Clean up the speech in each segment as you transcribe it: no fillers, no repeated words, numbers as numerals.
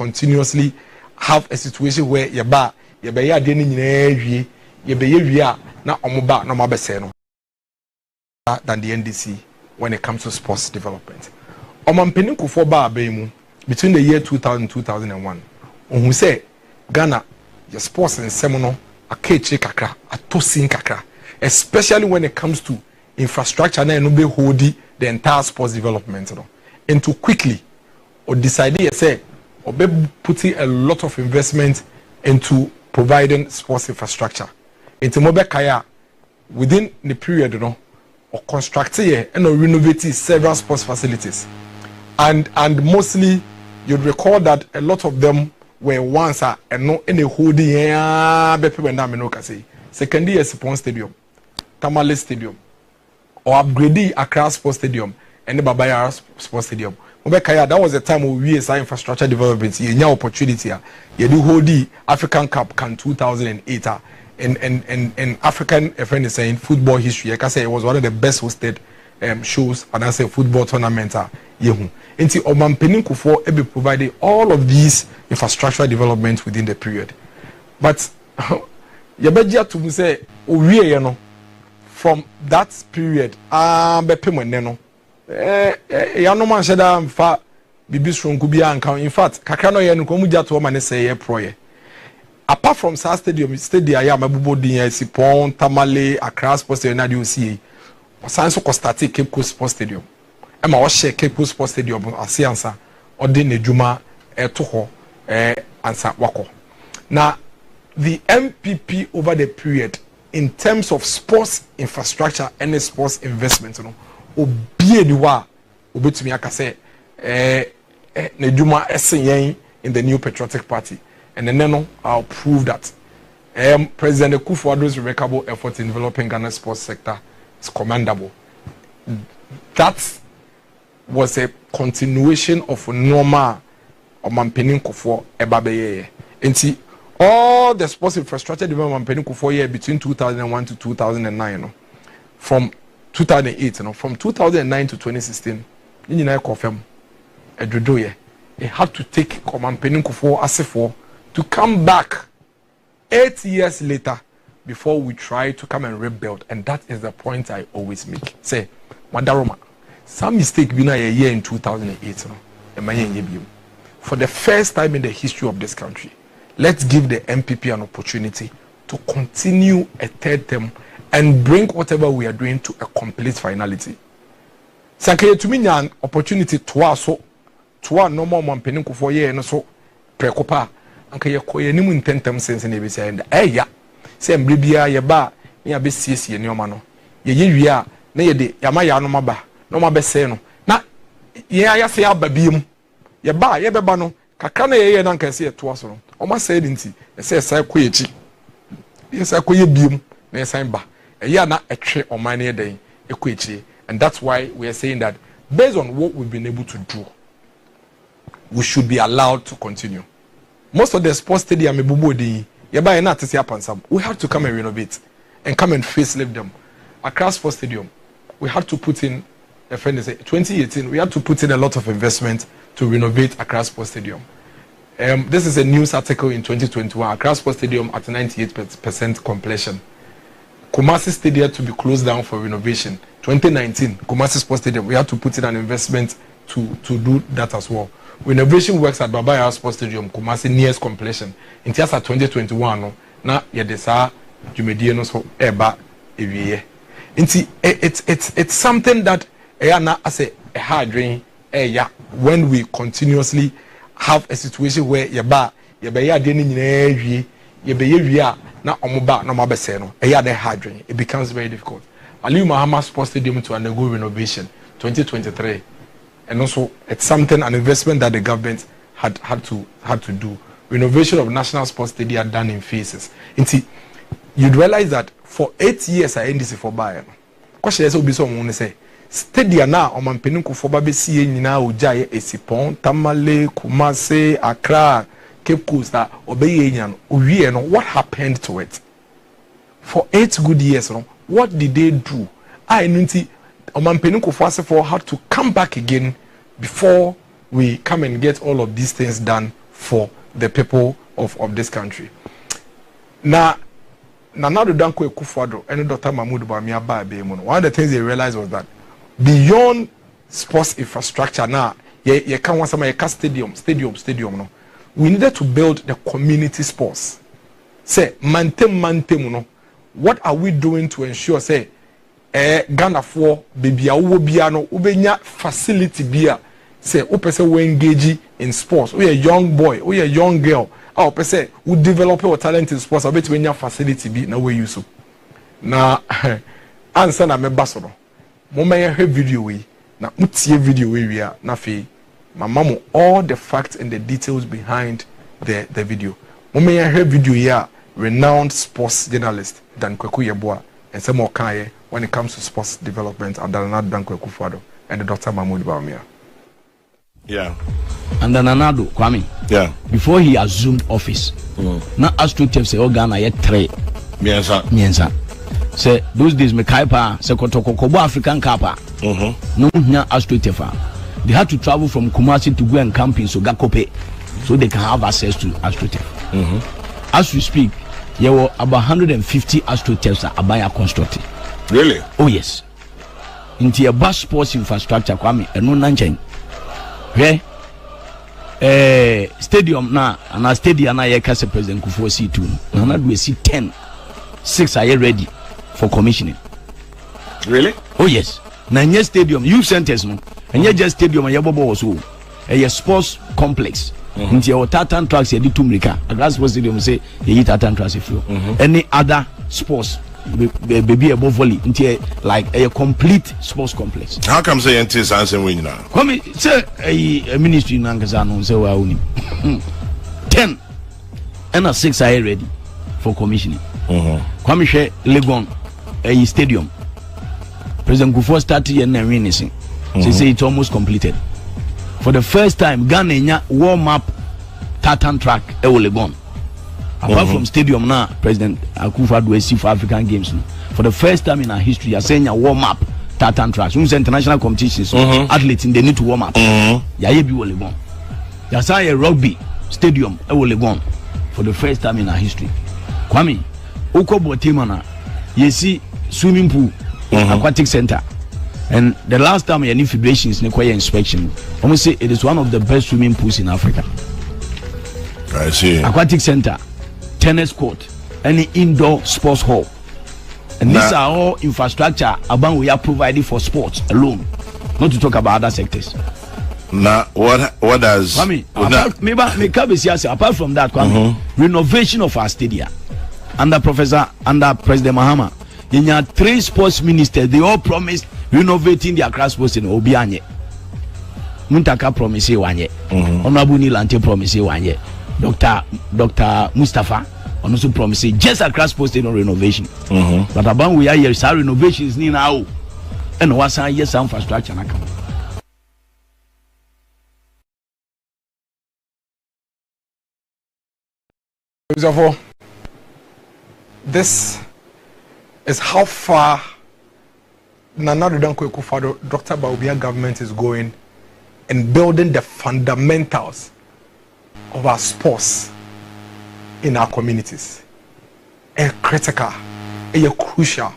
continuously have a situation where yeba ya de ni nyina wie yebe ye wie a na omoba na mabese no than the NDC when it comes to sports development. Omampeni kufo ba abemu between the year 2000 and 2001. Who say Ghana your sports and semono a keche kakra a tosin kakra, especially when it comes to infrastructure na no be holdi the entire sports development no. And to quickly or decide say or be putting a lot of investment into providing sports infrastructure. Into mobe kaya within the period no or construct here and renovate several sports facilities. And mostly you'd recall that a lot of them were once and no any holding second year Sipon Stadium, Tamale Stadium, or upgrading Accra Sports Stadium and the Babaya Sports Stadium. That was the time we saw infrastructure development. You have opportunity. You do hold the African Cup can 2008 in African friend is saying football history. I can say it was one of the best hosted shows and I say football tournament. Yehu. Until Oman Peninkufo ebe provided all of these infrastructure developments within the period. But Yabeja to say from that period bepemeneno no man shada mfa bibisron kubia anka. In fact kakra no ye no komuja to man say ye proye. Apart from South Stadium ya mabubo din Sipon, Tamale, Accra Sports Stadium na di osie. Osan so constate Cape Coast Sports Stadium. Ema wo share Cape Coast Sports Stadium asiansa odi ne djuma to ho ansa wako. Now the MPP over the period in terms of sports infrastructure and sports investment no obie diwa obetumi aka say ne djuma esen in the New Patriotic Party. And then I'll prove that President Akufo-Addo's remarkable effort in developing Ghana's sports sector is commendable. That was a continuation of normal Omampeni Kufo Ebabeye. And see, all the sports infrastructure development Omampeni Kufo year between 2001 to 2009, from 2008, from 2009 to 2016, you know, confirm a judo. It had to take Omampeni Kufo as for to come back 8 years later before we try to come and rebuild. And that is the point I always make. Say, Madaroma, some mistake been a year in 2008. For the first time in the history of this country, let's give the MPP an opportunity to continue a third term and bring whatever we are doing to a complete finality. Sanke to me an opportunity to us so to our normal Omampeni for year and so precopa. Anka ye ko ye nimu intentem sense na ebesi ayenda ya se mbre bia ye ba ya be siesie ne oma no ye wi a na ye de ya ma ya no maba no ma be se no na ye ya se aba biem ye ba ye beba no kakra na ye na nka se to aso no o ma se dinti se sai ko ye chi ye sai ko ye biem na ye sai ba ya na etwe o ma na ye den e ko echi. And that's why we are saying that based on what we've been able to do, we should be allowed to continue. Most of the sports stadium we have to come and renovate and come and facelift them. Accra Sports Stadium, we have to put in, a friend is 2018, we have to put in a lot of investment to renovate Accra Sports Stadium. This is a news article in 2021. Accra Sports Stadium at 98% completion. Kumasi Stadium to be closed down for renovation. 2019, Kumasi Sports Stadium, we have to put in an investment to do that as well. Renovation works at Babaya Sports Stadium, Kumasi nears completion. In 2021, na yedesa jumedie no so eba ewie. It's something that na as a hard drain when we continuously have a situation where yeba ya de ni nyina ewie yebe na omoba na mabese no the hard drain. It becomes very difficult. Aliu Mahama Sports Stadium to undergo renovation 2023. And also, it's something, an investment that the government had to do. Renovation of National Sports Stadium done in phases. And see, you'd realize that for 8 years I NDC for Bayern. Question is, obi say, stadium now Omampeni Kufo ba be sie nyina ojaye Sipon, Tamale, Kumasi, Accra, Cape Coast that obey no. What happened to it? For 8 good years, what did they do? I know Omampeni Kufo had to come back again before we come and get all of these things done for the people of this country. Now Danko Akufo-Addo and Dr. Mahmoud Bawumia one of the things they realized was that beyond sports infrastructure now, you can't want some stadium no. We needed to build the community sports. Say mantem no. What are we doing to ensure say Ghana for baby bia no ubenya facility bia say o pese we engage in sports. We a young boy, we a young girl. Oh pese we develop your talent in sports. I bet we nya facility bi na we use. Na answer na me baso no. Mo me hear video we na utie video we na fe mama all the facts and the details behind the video. Mo me hear video here renowned sports journalist Dan Kwaku Yeboah and some more kaye when it comes to sports development and Dan Kwaku Akufo-Addo and the Dr. Mahmoud Bawumia. Yeah. And then Nanado Kwame. Yeah. Before he assumed office, now AstroTurf say Ghana yet three. Miensa. Say those days me kaipa say Kobo African Kapa. No nya AstroTurf. They had to travel from Kumasi to go and camp in Sogakope so they can have access to AstroTurf. As we speak, there were about 150 AstroTurfs are Abaya constructed. Really? Oh yes. Into a bus sports infrastructure, Kwame, and no nanchen. Okay? Stadium na, and a stadium na yekase President Kufuor C2. Now we see 10. 6 are ready for commissioning. Really? Oh yes. Now stadium, youth centers no. And just stadium and yabobo also. A sports complex. Into your tartan tracks, you do Tumrika. A grass sports stadium say you eat tartan tracks if you. Any other sports, baby above volley, into like a complete sports complex. How come say NT Sans and win now? Come say a ministry in Ankazano, so I only 10 and a 6 are ready for commissioning. Come share Legon a stadium. President Kufuor started and winning. She say it's almost completed. For the first time, Ghana warm up tartan track Legon. Apart from stadium now, President Akufo-Addo see for African Games. For the first time in our history, you are saying a warm up tartan tracks. When international competitions, athletes they need to warm up. Ya be Legon. You are saying a rugby stadium Legon for the first time in our history. Kwame, Oko Botemana, you see swimming pool, aquatic center. And the last time any federations require inspection, I must say it is one of the best swimming pools in Africa. I see. Aquatic center, tennis court, any indoor sports hall. And these are all infrastructure about we are providing for sports alone, not to talk about other sectors. Now, what does Kwame, apart from that, Kwame, renovation of our stadium under President Mahama, in your 3 sports ministers, they all promised renovating their grass sports in Obianye. Muntaka promise one year. Honorable Nilante promise one year. Dr. Mustafa also promise just a grass sports in renovation. But about we are here, our renovations need now. And what's our yes infrastructure na come. Therefore, this is how far Nana Danko Akufo-Addo, Dr. Bawumia government is going in building the fundamentals of our sports in our communities. A critical, a crucial,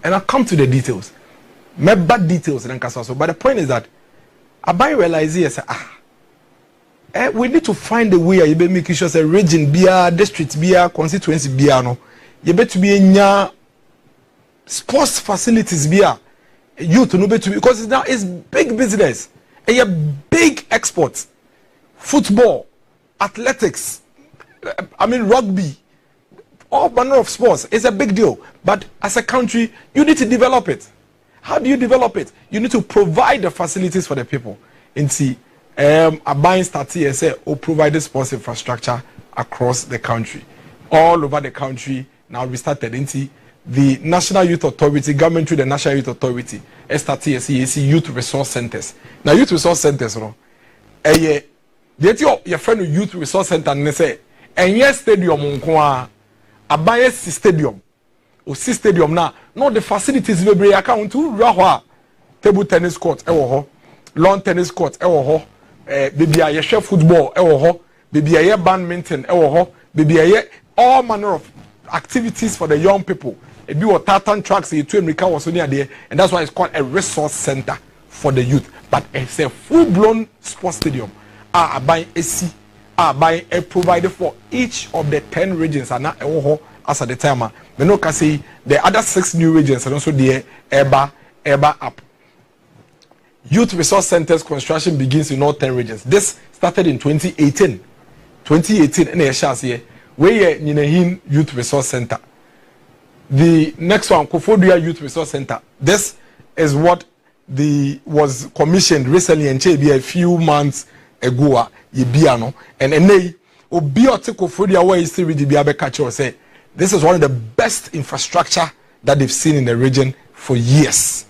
and I'll come to the details. My bad details, but the point is that I realize here, we need to find a way. You be making sure say region, bia district, bia constituency, bia no. You better be in sports facilities, bia youth no better because now it's big business. And a big exports, football, athletics, rugby, all manner of sports. It's a big deal. But as a country, you need to develop it. How do you develop it? You need to provide the facilities for the people. And see, a buying start here say, provide the sports infrastructure across the country, all over the country. Now we started into the National Youth Authority, government through the National Youth Authority, STTSC, Youth Resource Centers. Now, Youth Resource Centers, your friend of Youth Resource Center, and say, and yes, stadium, a bias stadium, or stadium now, no, the facilities will be account to Rahwa, table tennis court, lawn tennis court, baby, I share football, baby aye badminton ewo ho, baby aye all manner of activities for the young people. It be what tartan tracks to America was near there, and that's why it's called a resource center for the youth. But it's a full-blown sports stadium. Buying AC, buying a provided for each of the 10 regions and not as at the time. We know can say the other 6 new regions and also the EBA up. Youth resource centers construction begins in all 10 regions. This started in 2018. 2018 in the where Ninahin Youth Resource Center. The next one, Kofodia Youth Resource Center. This is what was commissioned recently and a few months ago. Yebiano and Ene Obiote Kofodia where is still with the Biabe say this is one of the best infrastructure that they've seen in the region for years.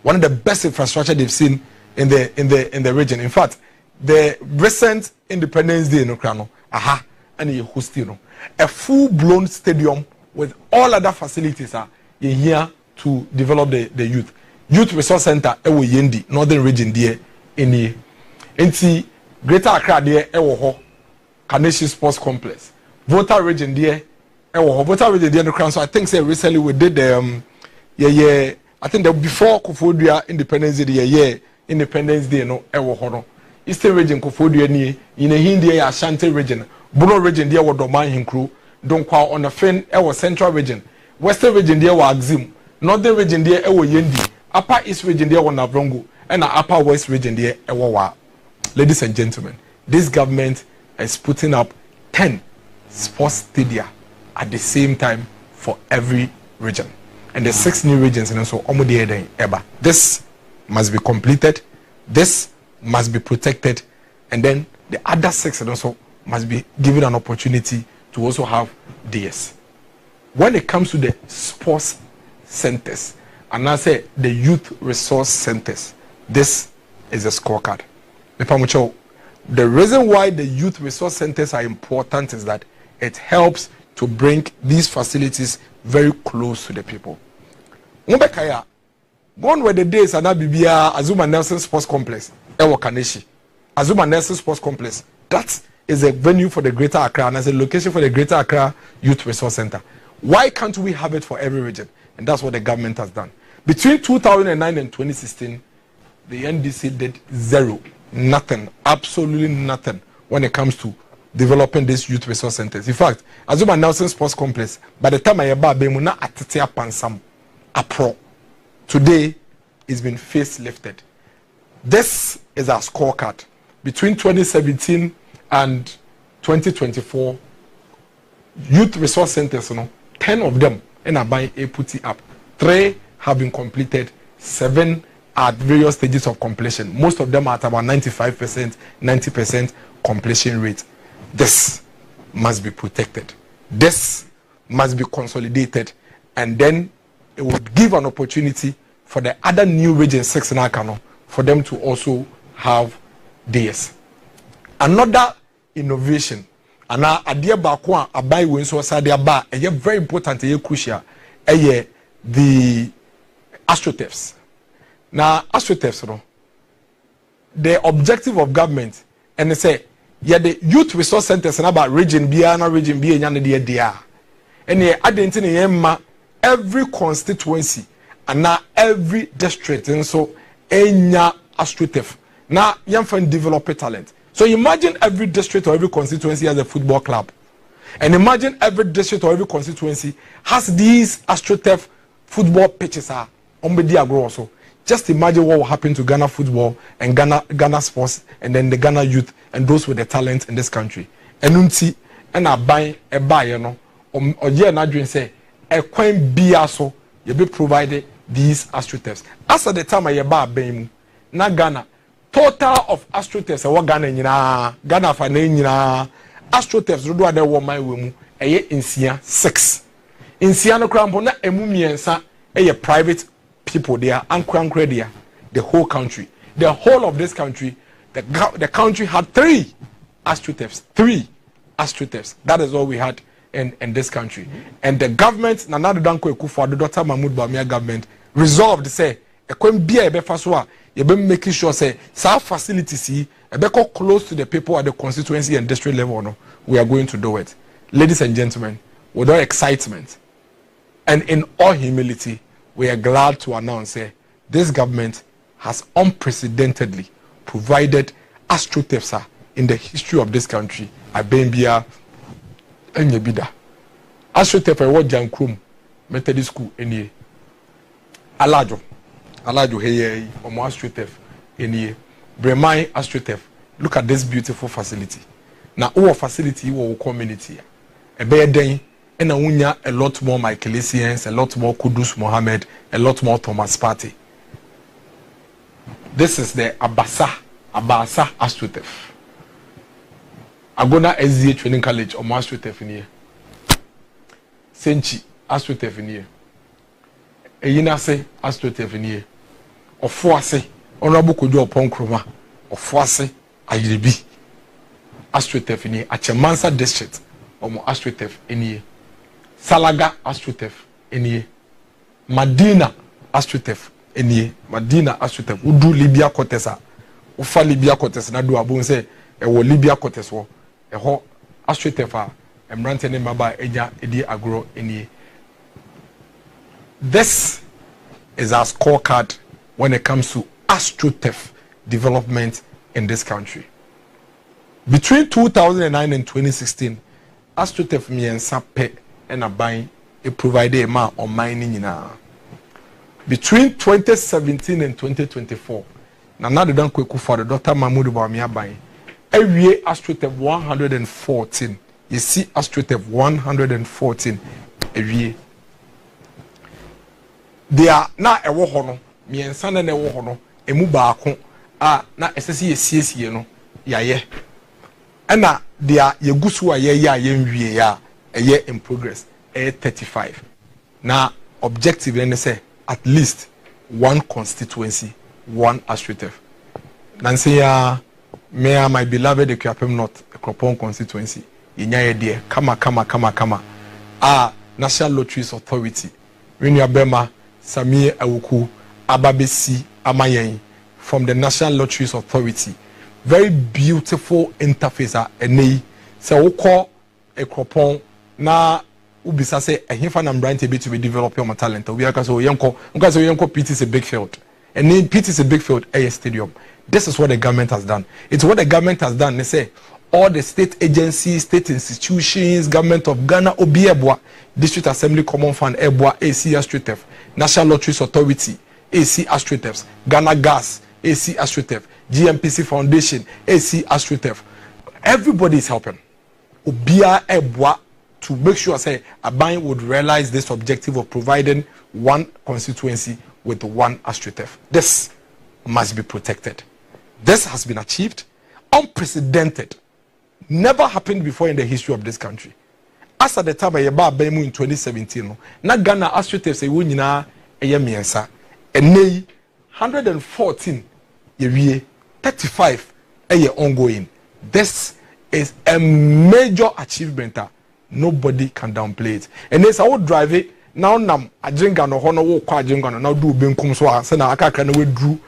One of the best infrastructure they've seen in the region. In fact, the recent Independence Day in Ukraine, and you hosting a full-blown stadium with all other facilities are here to develop the youth resource center ewo yendi northern region there in Greater Accra there ewo ho Kaneshi Sports Complex. Volta region there ewo ho Volta region there no crown. So I think say recently we did I think that before Kofodia Independence Day Independence Day no ewo ho no Eastern region Kofodia ni in a Hindi Ashanti region Bono region there was Doman Hinkru Donkwa on the Fen ewo Central region Western region there was Axim Northern region there ewo Yendi Upper East region there was Navrongo and the Upper West region there ewo wa. Ladies and gentlemen, this government is putting up 10 sports stadia at the same time for every region. And the 6 new regions and also Eba. This must be completed, this must be protected, and then the other 6 and also must be given an opportunity to also have DS. When it comes to the sports centers, and I say the youth resource centers, this is a scorecard. The reason why the youth resource centers are important is that it helps to bring these facilities very close to the people. Gone were the days and Bibia Azuma Nelson Sports Complex, Ewo Kaneshi. Azuma Nelson Sports Complex. That is a venue for the Greater Accra and as a location for the Greater Accra Youth Resource Center. Why can't we have it for every region? And that's what the government has done. Between 2009 and 2016, the NDC did zero. Nothing, absolutely nothing when it comes to developing these youth resource centers. In fact, Azuma Nelson Sports Complex, by the time I about Bemuna Atatia Pansam Apro, today it's been facelifted. This is our scorecard. Between 2017 and 2024, youth resource centers, 10 of them and are by a putty up. 3 have been completed, 7 at various stages of completion. Most of them are at about 95%, 90% completion rate. This must be protected. This must be consolidated. And then it would give an opportunity for the other new region 6 in Akano for them to also have this. Another innovation, and idea bakwa abai wenso sadia ba, very important, crucial, the astroturfs. Now, astroturfs, the objective of government, and they say, the youth resource centers and about region B, and and every constituency and now every district, and so enya astroturf. Now, young friend develop talent. So imagine every district or every constituency has a football club, and imagine every district or every constituency has these astroturf football pitches are on the also. Just imagine what will happen to Ghana football and Ghana sports and then the Ghana youth and those with the talent in this country. And unti and I buy or yeah na dream say a coin be also you be provided these astroturfs. As at the time I buy bemu na Ghana total of astroturfs I Ghana nyina Ghana fa na nyina astroturfs do ade wo man we mu eye insia 6 insia no krampo na emu miensa eye private people there and there, the whole country, the whole of this country, the country had 3 astroturfs. 3 astroturfs. That is all we had in this country. And the government, Nanado Danko Ekufu, the Dr. Mahmoud Bawumia government, resolved to say, you be making sure say, some facilities ebeko close to the people at the constituency and district level, no, we are going to do it. Ladies and gentlemen, with all excitement and in all humility, we are glad to announce this government has unprecedentedly provided astroturfs in the history of this country. Abembia and Yebida. Astroturf what Jankrum Methodist School any Alajo hey omo astroturf any Bremai astroturf. Look at this beautiful facility. Now our facility our community. A bed and a lot more Michaelisians, a lot more Kudus Mohammed, a lot more Thomas Partey. This is the Abasa astroturf. Agona SDA Training College or astroturf in here. Senchi astroturf in here. Eyinase astroturf in here. Ofuase Honorable Kojo Ponkroma. Ofuase Ayiribi astroturf in here. Achemansa District or astroturf in here. Salaga astroturf in here. Madina astroturf in here. Madina astroturf. Udu Libya Kotesa. Ufa Libya Kotes na do abun say ewo Libya Kotes wo eho astroturf a emrante ne maba eja edi agro eni. This is our scorecard when it comes to astroturf development in this country. Between 2009 and 2016, astroturf miensa pe ena ban e provide ma on mining nyina. Between 2017 and 2024, Nana dan kweku for the Dr. Mahmoud Bawumia ban ewie astroturf 114. You see astroturf 114 ewie. They are na ewo ho no miensa na ewo ho no emu baako a na esese yesiesie no yaye. Ena they are yegusu a ye nwie ya eye in progress 35. Now objective then say at least one constituency, one astroturf. Nancy Mayor, my beloved Equiapem North, Ekropon constituency. Inya dear, kama. National Lotteries Authority. Winya Bema, Samir Awuku, Ababesi, Amayen, from the National Lotteries Authority. Very beautiful interface. Ene, se woko Ekropon na ubisa se ehimfa na mbrante be to be develop your talent. We are so yenko PT is a big field. And then PT is a big field, a stadium. This is what the government has done. It's what the government has done. They say all the state agencies, state institutions, government of Ghana, Obiebwa, District Assembly Common Fund, Ebwa, AC astroturf, National Lotteries Authority, AC astroturfs, Ghana Gas, AC astroturf, GMPC Foundation, AC astroturf. Everybody is helping. Obia Ebwa to make sure say Aban would realize this objective of providing one constituency with one astroturf. This must be protected. This has been achieved, unprecedented, never happened before in the history of this country. As at the time of Bemu in 2017, na Ghana astroturf say we nyina eye miensa, ene 114 yewie 35 eye ongoing. This is a major achievement. Nobody can downplay it. And it's I would drive it now. Nam ajinga no hono wo kwa ajinga no now do benkum so a say na aka na we drew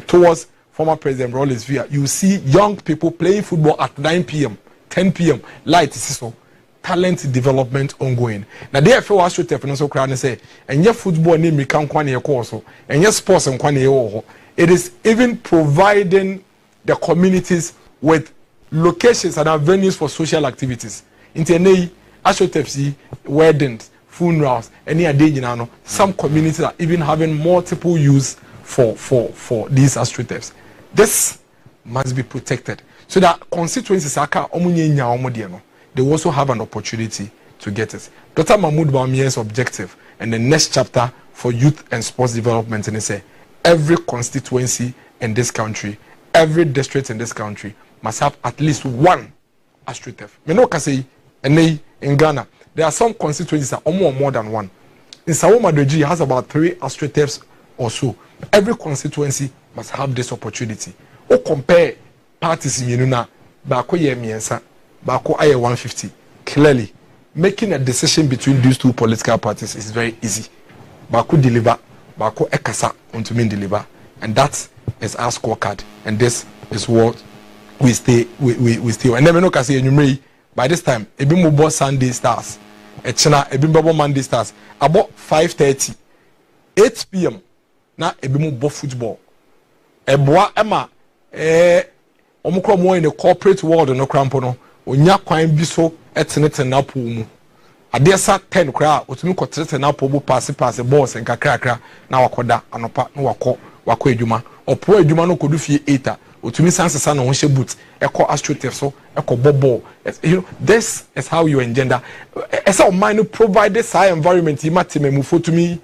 towards former President Rawlings via. You see young people playing football at 9 p.m., 10 p.m. Light is so talent development ongoing. Now they feel astroturf no so crowd say and your football name me kan kwane e course and your sports and kwane e. It is even providing the communities with locations and venues for social activities. Internally, astroturfs, weddings, funerals, any day you know, some communities are even having multiple use for these astroturfs. This must be protected so that constituencies they also have an opportunity to get it. Dr. Mahmoud Bawumia's objective and the next chapter for youth and sports development, and they say every constituency in this country, every district in this country must have at least one astroturf. Me no can say in Ghana there are some constituencies that are more than one. In Asamoa Gyan has about 3 astroturfs or so. Every constituency must have this opportunity. Or compare parties in Yununa, Bako Yemiensa, Bako Aye 150. Clearly, making a decision between these two political parties is very easy. Bako deliver, Bako Ekasa unto me deliver. And that is our scorecard. And this is what we stay. We stay. And then we know can say enumerate by this time. Ebi mo bo Sunday stars. Echina ebi mo Monday stars. About 5:30, 8 p.m. Na ebi mo bo football. Eboa ema omukro mo in the corporate world no crampo no. Onya kwan bi so etenete na po mu. Ade sa 10 kra otumi kotrete na po bu pass balls nkakrakra na wakoda anopa na wako edwuma. Opo edwuma no kodu fie 8. Otumi sansesa no ho hye boot eko astroturf so eko ball. You know, this is how you engender. Esa o man provide science environment yi mateme mu fotumi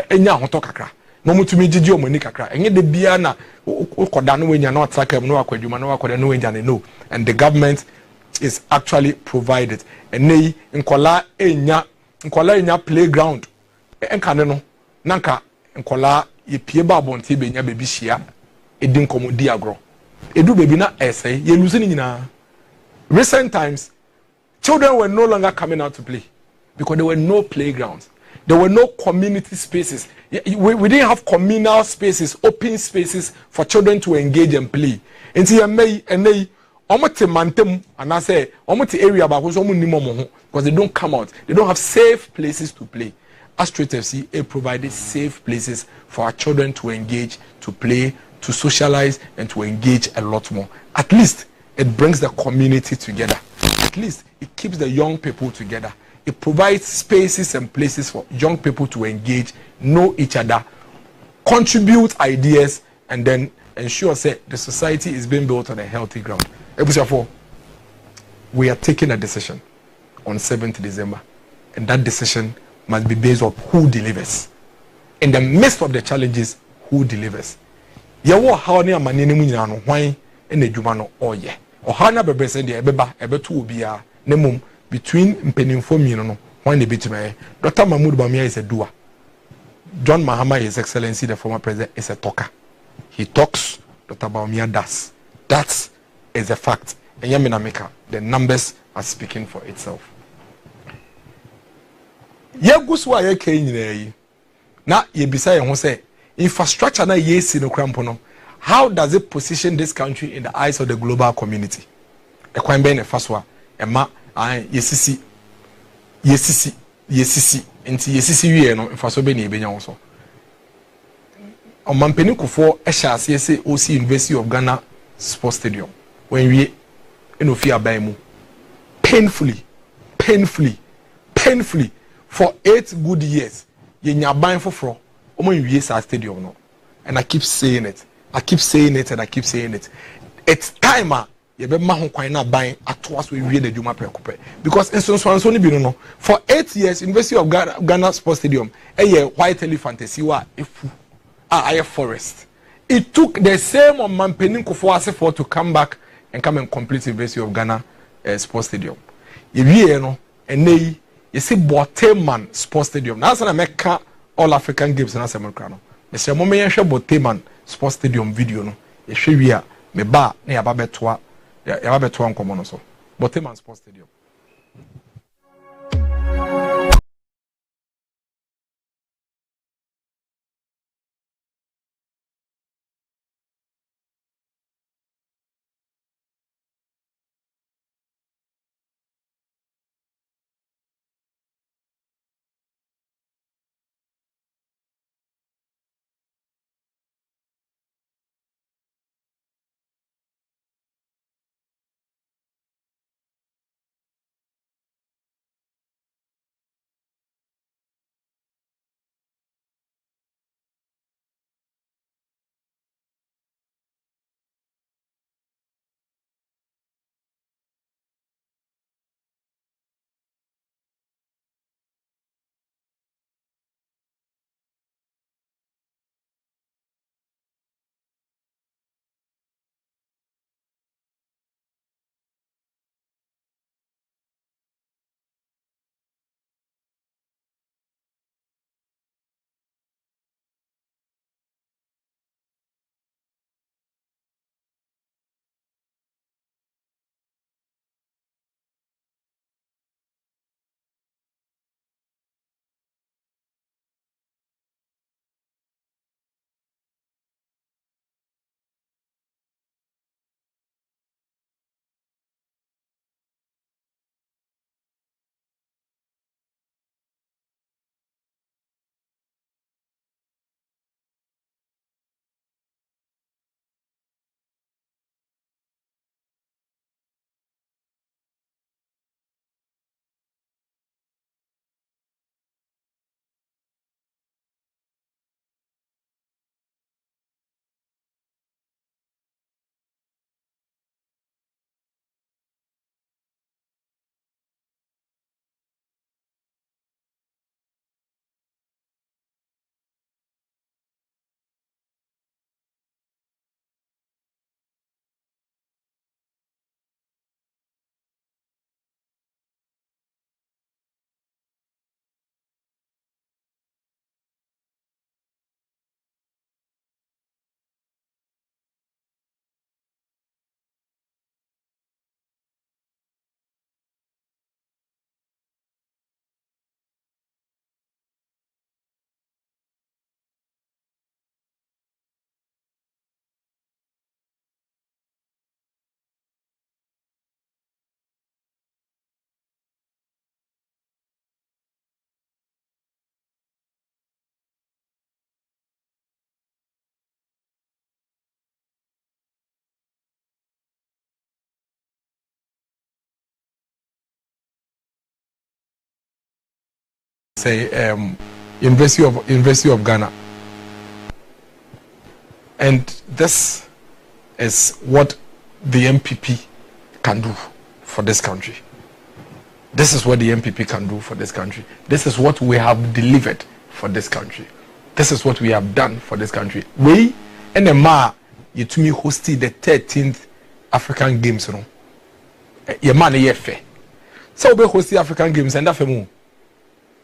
enya hoto kakra. No mutumi gigi o mani kakra. Enye de bia na ukoda no wenya na attack no akwadwuma no akoda no wenya no. And the government is actually provided. And nei nkola enya playground. Enkane no nanka nkola ye pie ba bonte be nya bebi hia edin komodi agro. Edu baby na essay ye losing nyina. Recent times children were no longer coming out to play because there were no playgrounds. There were no community spaces. We didn't have communal spaces, open spaces for children to engage and play. Until you omote mantem and I say omote area ba ko so mo nimo mo because they don't come out. They don't have safe places to play. Astrid FC provided safe places for our children to engage, to play, to socialize, and to engage a lot more. At least it brings the community together. At least it keeps the young people together. It provides spaces and places for young people to engage, know each other, contribute ideas, and then ensure that the society is being built on a healthy ground. We are taking a decision on 7th December, and that decision must be based on who delivers. In the midst of the challenges, who delivers. Yawo how ne amane ne munyina no hwan na adwuma no oye. Oha na bebrese de ebeba ebeto obia ne mum between mpenimfo miino no hwan ne betime. Dr. Mahmoud Bawumia is a doer. John Mahama, His Excellency the former president, is a talker. He talks, Dr. Bawumia does. That is a fact. And Yaminameka, the numbers are speaking for itself. Yeguswa ye ke nyina yi. Na yebisa ye ho say infrastructure na yesi no krampo no. How does it position this country in the eyes of the global community? Ekwan be ne faswa ema yesisi enti yesisi wie no mfaso be ne ebenya wo so. Omampeni kufo ehya ase ese OC University of Ghana Sports Stadium when we enofi aban mu painfully for 8 good years ye nyaban foforo omo wie sa stadium no. And I keep saying it it's time ye be ma ho kwan na ban atoa so wie na dwuma prekope because insonso ni bi no for 8 years University of Ghana Sports Stadium white elephant siwa efu aye forest. It took the same on Mampenin Kufo for to come back and come and complete the University of Ghana Sports Stadium. You know, and they you see Boteman Sports Stadium. Now I make all African games in Asamoa. You see, mo me share Boteman Sports Stadium video no. You show we me ba na ya ba beto nkomo no so. Boteman Sports Stadium. say University of Ghana. And this is what the MPP can do for this country. This is what the MPP can do for this country. This is what we have delivered for this country. This is what we have done for this country. We and the ma you to me hosted the 13th African Games, you know. Your man is fair. So we host the African Games and that's more.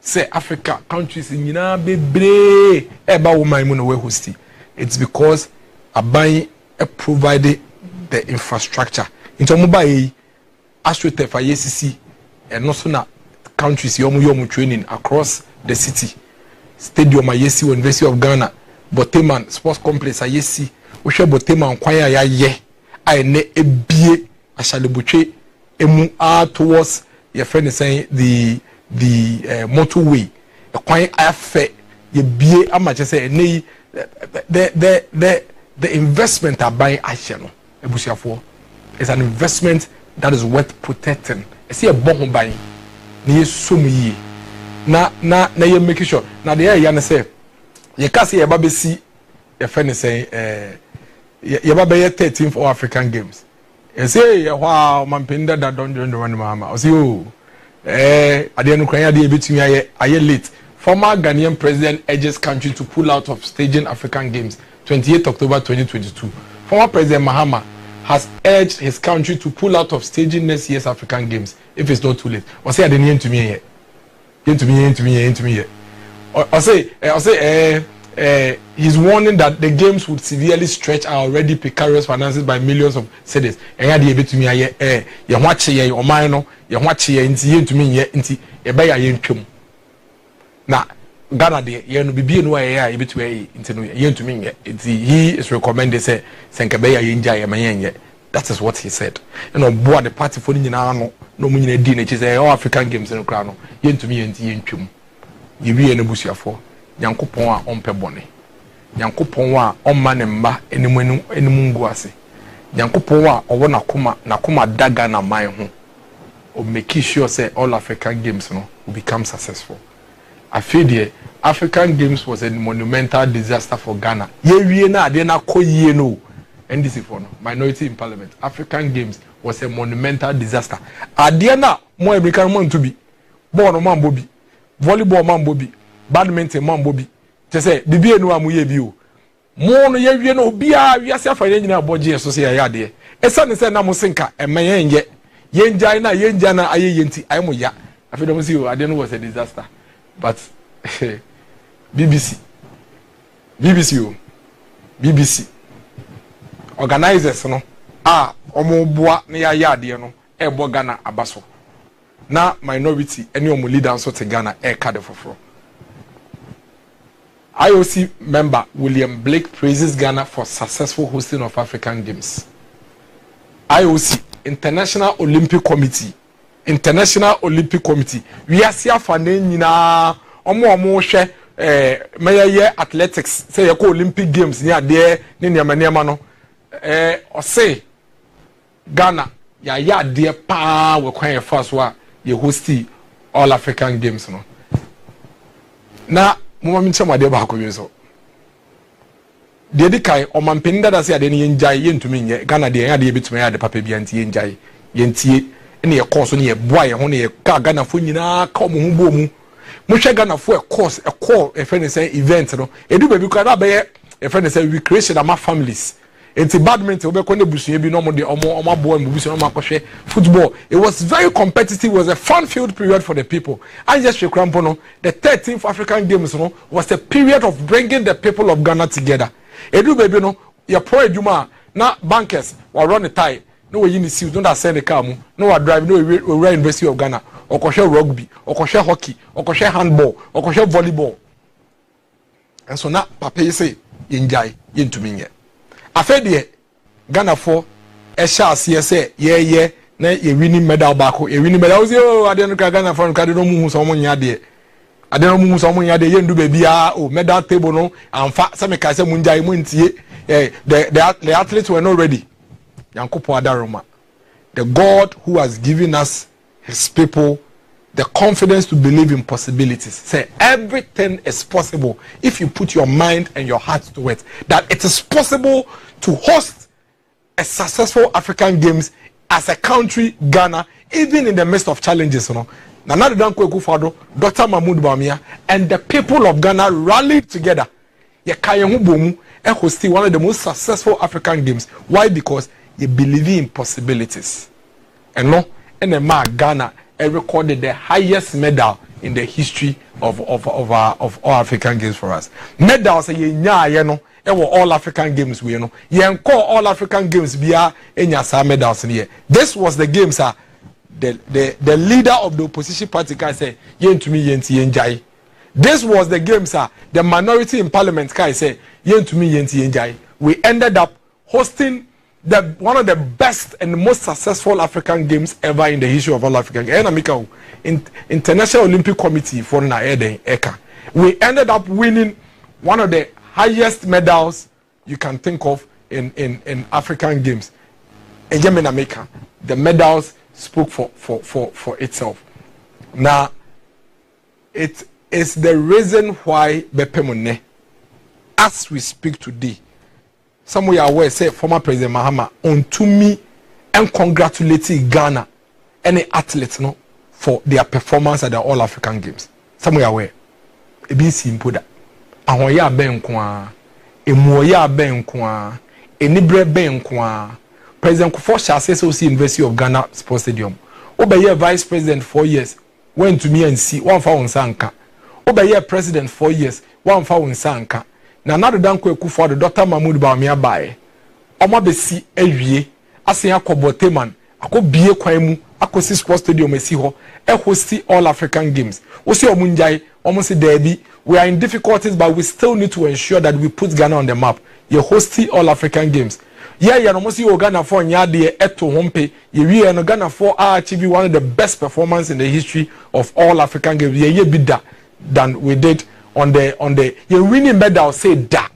Say Africa countries in Bebre Bawumia we host it. It's because Abai provided the infrastructure. Into mobile astroturf for YCC and also na countries yomu training across the city. Stadium ayesi University of Ghana, Boteman Sports Complex ayesi. We share Boteman kwaya ya ye. I ne ebie ashalebuche emu towards your friend is saying the motorway. A kwaya afe ye bie amache say ne the investment are buying action. Ebusiafo is an investment that is worth protecting. I see a bomb buying. Ni sumi na you make sure. Now the air yana say you can't see a baby see your friend is saying you baby 13th All African Games. You say wow man pinda that don't join the one mama. I see you I didn't cry between I late. Former Ghanaian president urges country to pull out of staging African Games 28 October 2022. Former President Mahama has urged his country to pull out of staging next year's African Games if it's not too late. I say I didn't hear to me yet. I say he's warning that the games would severely stretch our already precarious finances by millions of cedis. And I did to me you watch here or mine you watch here into me yet into a bay I now Ghana de ye no bibie no aye e betu aye intino ye ntumi nye he is recommended say senkabeya ye nja ye mayenye. That is what he said. You know board the party for nyina no mu nyina di na chi say all African Games no kra no ye ntumi ye nti ye ntwum ye wie na busuafo Nyankopon a ompe bone Nyankopon a omma ne mba enimu ngu ase Nyankopon a owo nakoma daga na man ho o make sure say all African Games no will become successful. I feel the African Games was a monumental disaster for Ghana. Ye na ade na koyie no. NDC for no. Minority in Parliament. African Games was a monumental disaster. Ade na mo American man to be. Ball no man bobi. Volleyball man bobi. Badminton man bobi. Te say bibie no amuye bi o. Mo no ye wie no bia wiase afanye nyina boje so say ya ade. Esa ne say na mo sinka emenye yenjai na aye yenti ay mo ya. Afi do mo see o ade no was a disaster. But BBC organizers no omo boa na ya yade no ebo Ghana abaso na minority any omo leader so te Ghana card foforo. IOC member William Blake praises Ghana for successful hosting of African Games. IOC International Olympic Committee we are see afane nyina omo hwe meye athletics say yeko Olympic Games ni ade ne niamaniama no o say Ghana ya ade pa we kwan first wa ye hosti All African Games no na mo mi nchama de ba ko wi so de di kai o mampinda da say ade ne yenjai yentumi nye Ghana de ya de betuma ya de papa bia ntie yenjai yentie ne course ne boy ho ne ka Ghana fo nyina ka mo humbo mu mo hwe Ghana fo course call e friend say event no edu baby kwa da be e friend say recreation ama families enti badminton we ko ne busuye bi no mo de omo boy mu busuye no makohwe football. It was very competitive. It was a fun filled period for the people. And just Shekrampo no the 13th African Games no was a period of bringing the people of Ghana together. Edu baby no your pro eduma na bankers wa run the tie no we yin see don't send the car mu no we drive no we University of Ghana okoshe rugby okoshe hockey okoshe handball okoshe volleyball. And so now papa say yenjai yentumi nye afede Ghana for e sha ase say ye na ye winning medal back ye winning medal o say o ade no Ghana for no no mu hu so mo nya de ade no mu hu so mo nya de ye ndu ba bia o medal table no amfa se me ka se mu njai mu ntie the athletes were not ready. Yankopo Adaroma, the God who has given us his people the confidence to believe in possibilities. Say everything is possible if you put your mind and your heart to it. That it is possible to host a successful African Games as a country, Ghana, even in the midst of challenges. Nana Dankwa Akufo-Addo, Dr. Mahmoud Bawumia, and the people of Ghana rallied together. Yekayehu bomu and hosted one of the most successful African Games. Why? Because you believe in possibilities. And no, and the Ghana recorded the highest medal in the history of all African Games for us. Medals all African Games we call all African Games via medals in here. This was the games the leader of the opposition party can say yen to me yen. This was the games the minority in parliament can say yen to me yen. We ended up hosting one of the best and most successful African Games ever in the history of all African Games. International Olympic Committee for ECA. We ended up winning one of the highest medals you can think of in African Games. In America, the medals spoke for itself. Now, it is the reason why Bepemone, as we speak today, some way aware say former President Mahama on to me and congratulating Ghana any athletes for their performance at the All African Games. Some way aware. It be simple that. Ahoya ben kwa, emoya ben kwa, enibre ben kwa. President Kufuor says so University of Ghana Sports Stadium. Obeye Vice President 4 years. Went to me and see one for unsanka. Obeye President 4 years. One for unsanka. Na another Dankwa Akufo-Addo Dr. Mahmoud Bawumia bae. Oma besi ewie. Asen akobote man. Ako bie kwan mu. Ako si Sports Stadium esi ho. Hosti All African Games. Osi omunjai. Almost derby. We are in difficulties, but we still need to ensure that we put Ghana on the map. You hosting All African Games. Yeah, you almost see Ghana for nyade eto hompe. You no Ghana for achieve one of the best performances in the history of all African Games. Yeah, bigger than we did on the you winning medal say that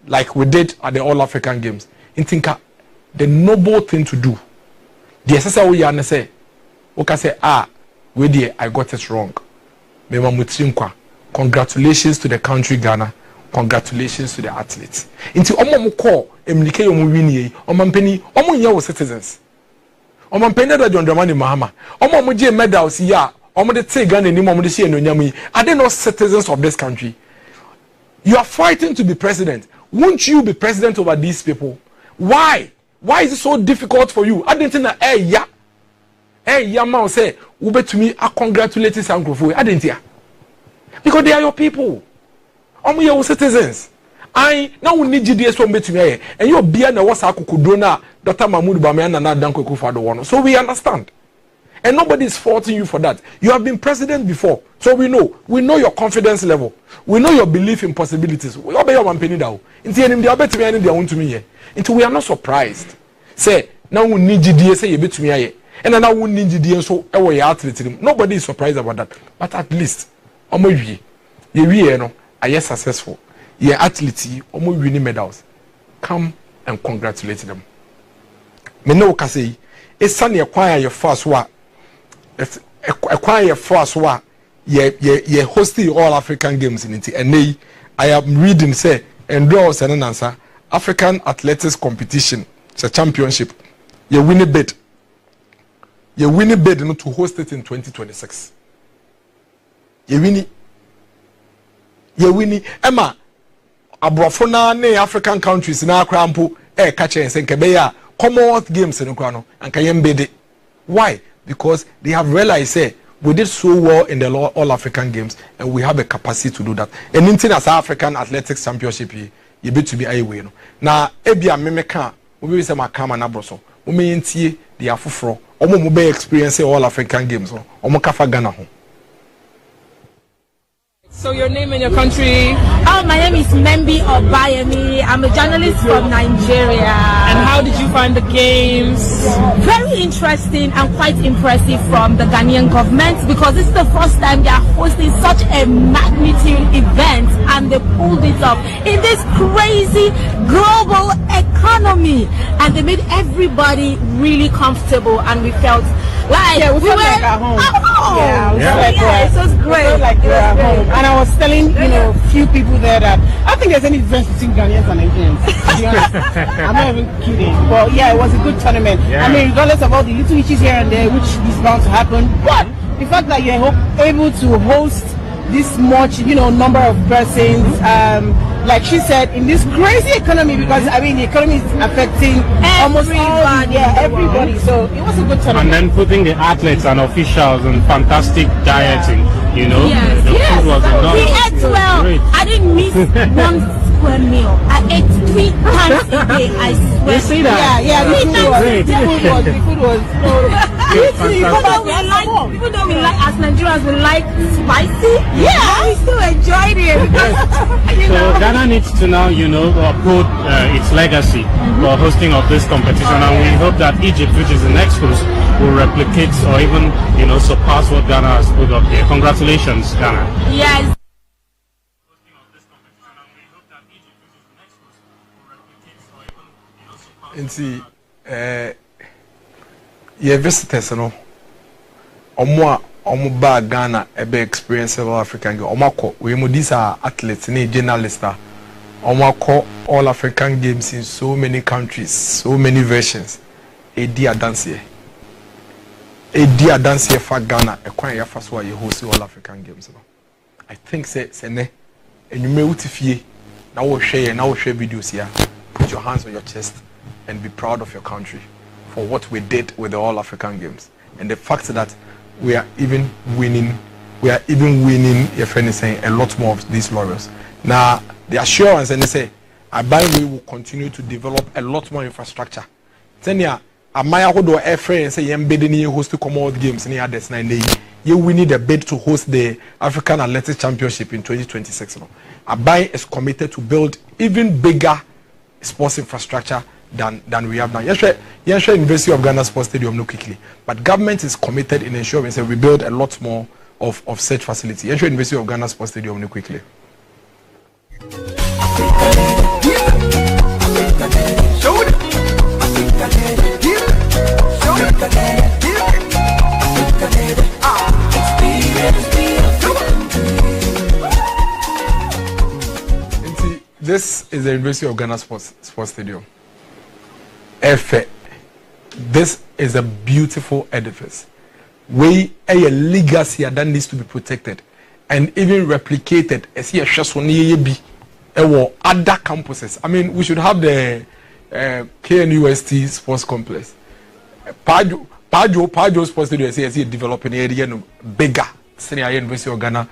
like we did at the All African Games. In thinka the noble thing to do. The SSA we are say, okay say we there I got it wrong. Mema mutrinkwa. Congratulations to the country Ghana. Congratulations to the athletes. Inti omo mo call emlike yo mo wini omo mpeni omo nya wo citizens. Omo mpeni da John Dramani Mahama. Omo mo je medals ya omo de take Ghana ni omo de see enonyam yi. Are they not citizens of this country? You are fighting to be president. Won't you be president over these people? Why? Why is it so difficult for you? I didn't think that ya ma say ube to me I congratulate Sankrofo. I didn't hear. Because they are your people. Your citizens. I now we need GDS from between and you're being a what's Kudrona, Dr. Mahmoud Bawumia and Dankwa Akufo-Addo. So we understand. And nobody is faulting you for that. You have been president before. So we know your confidence level. We know your belief in possibilities. We obey your company now. Until we are not surprised. Say, now we need GDS say you between and now we need GDS so nobody is surprised about that. But at least are successful. Your athletes, winning medals. Come and congratulate them. Me no say it's sunny acquire your first one. Acquire your first one. Ye hosting all African Games in it. And I am reading say endorse and answer African Athletics Competition. It's a championship. You win a bid. You win a bid to host it in 2026. You win it. Emma abrofona ne African countries na akrampo catch and say kebeya Commonwealth Games in Ukraine and kayembede. Why? Because they have realized say we did so well in the All African Games and we have a capacity to do that. And in as African Athletics Championship you be to be away no. Na ebia memeka we say makama na broso. We mentie the afufro. Omo mo be experience All African Games no. Omo kafa Ghana ho. So your name and your country? Oh, my name is Membi Obayemi. I'm a journalist from Nigeria. And how did you find the games? Very interesting and quite impressive from the Ghanaian government because this is the first time they are hosting such a magnitude event and they pulled it off in this crazy global economy and they made everybody really comfortable and we felt like we felt like at home. Oh, Yeah, it was great. It felt like we were at home. And I was telling, few people there that I think there's any difference between Ghanaians and Nigerians. To be honest, I'm not even kidding. But yeah, it was a good tournament. Yeah. I mean, regardless of all the little issues here and there, which is bound to happen, but the fact that you're able to host this much, number of persons, like she said, in this crazy economy, because I mean the economy is affecting almost everybody. So it was a good tournament. And then putting the athletes and officials and fantastic dieting, Yes, the food was enormous. we ate well. Great. I didn't miss one square meal. I ate 3 times a day. I swear. You see that? Yeah, the food was great. the food was Even though we like, as Nigerians, we like spicy. Yeah, we still enjoyed it. So Ghana needs to now, uphold its legacy for hosting of this competition, and we hope that Egypt, which is the next host, will replicate or even, surpass what Ghana has put up here. Congratulations, Ghana. Yes. Nti your visitors no omo ba Ghana ebe experience of African game omako we mo these are athletes ni journalists omako all African games in so many countries, so many versions. Edi adanse for Ghana ekwan ya fa so a ye host all African games no. I think say ne enyume utifie na wo hwe videos here. Put your hands on your chest and be proud of your country for what we did with the All African Games and the fact that we are even winning your friend is saying a lot more of these laurels. Now the assurance and they say we will continue to develop a lot more infrastructure. Tenya amaya hodo airfare and say yembedi host to Commonwealth Games near this 9 day. We need a bid to host the African Athletics Championship in 2026. Abai is committed to build even bigger sports infrastructure than we have now. Yes, University of Ghana Sports Stadium no quickly, but government is committed in ensuring that we build a lot more of such facility. Yes, University of Ghana Sports Stadium no quickly. This is the University of Ghana Sports Stadium. This is a beautiful edifice. We a legacy that needs to be protected and even replicated as here be other campuses. I mean, we should have the KNUST Sports Complex. Pajo Sports Stadium is here developing area bigger. Senior University of Ghana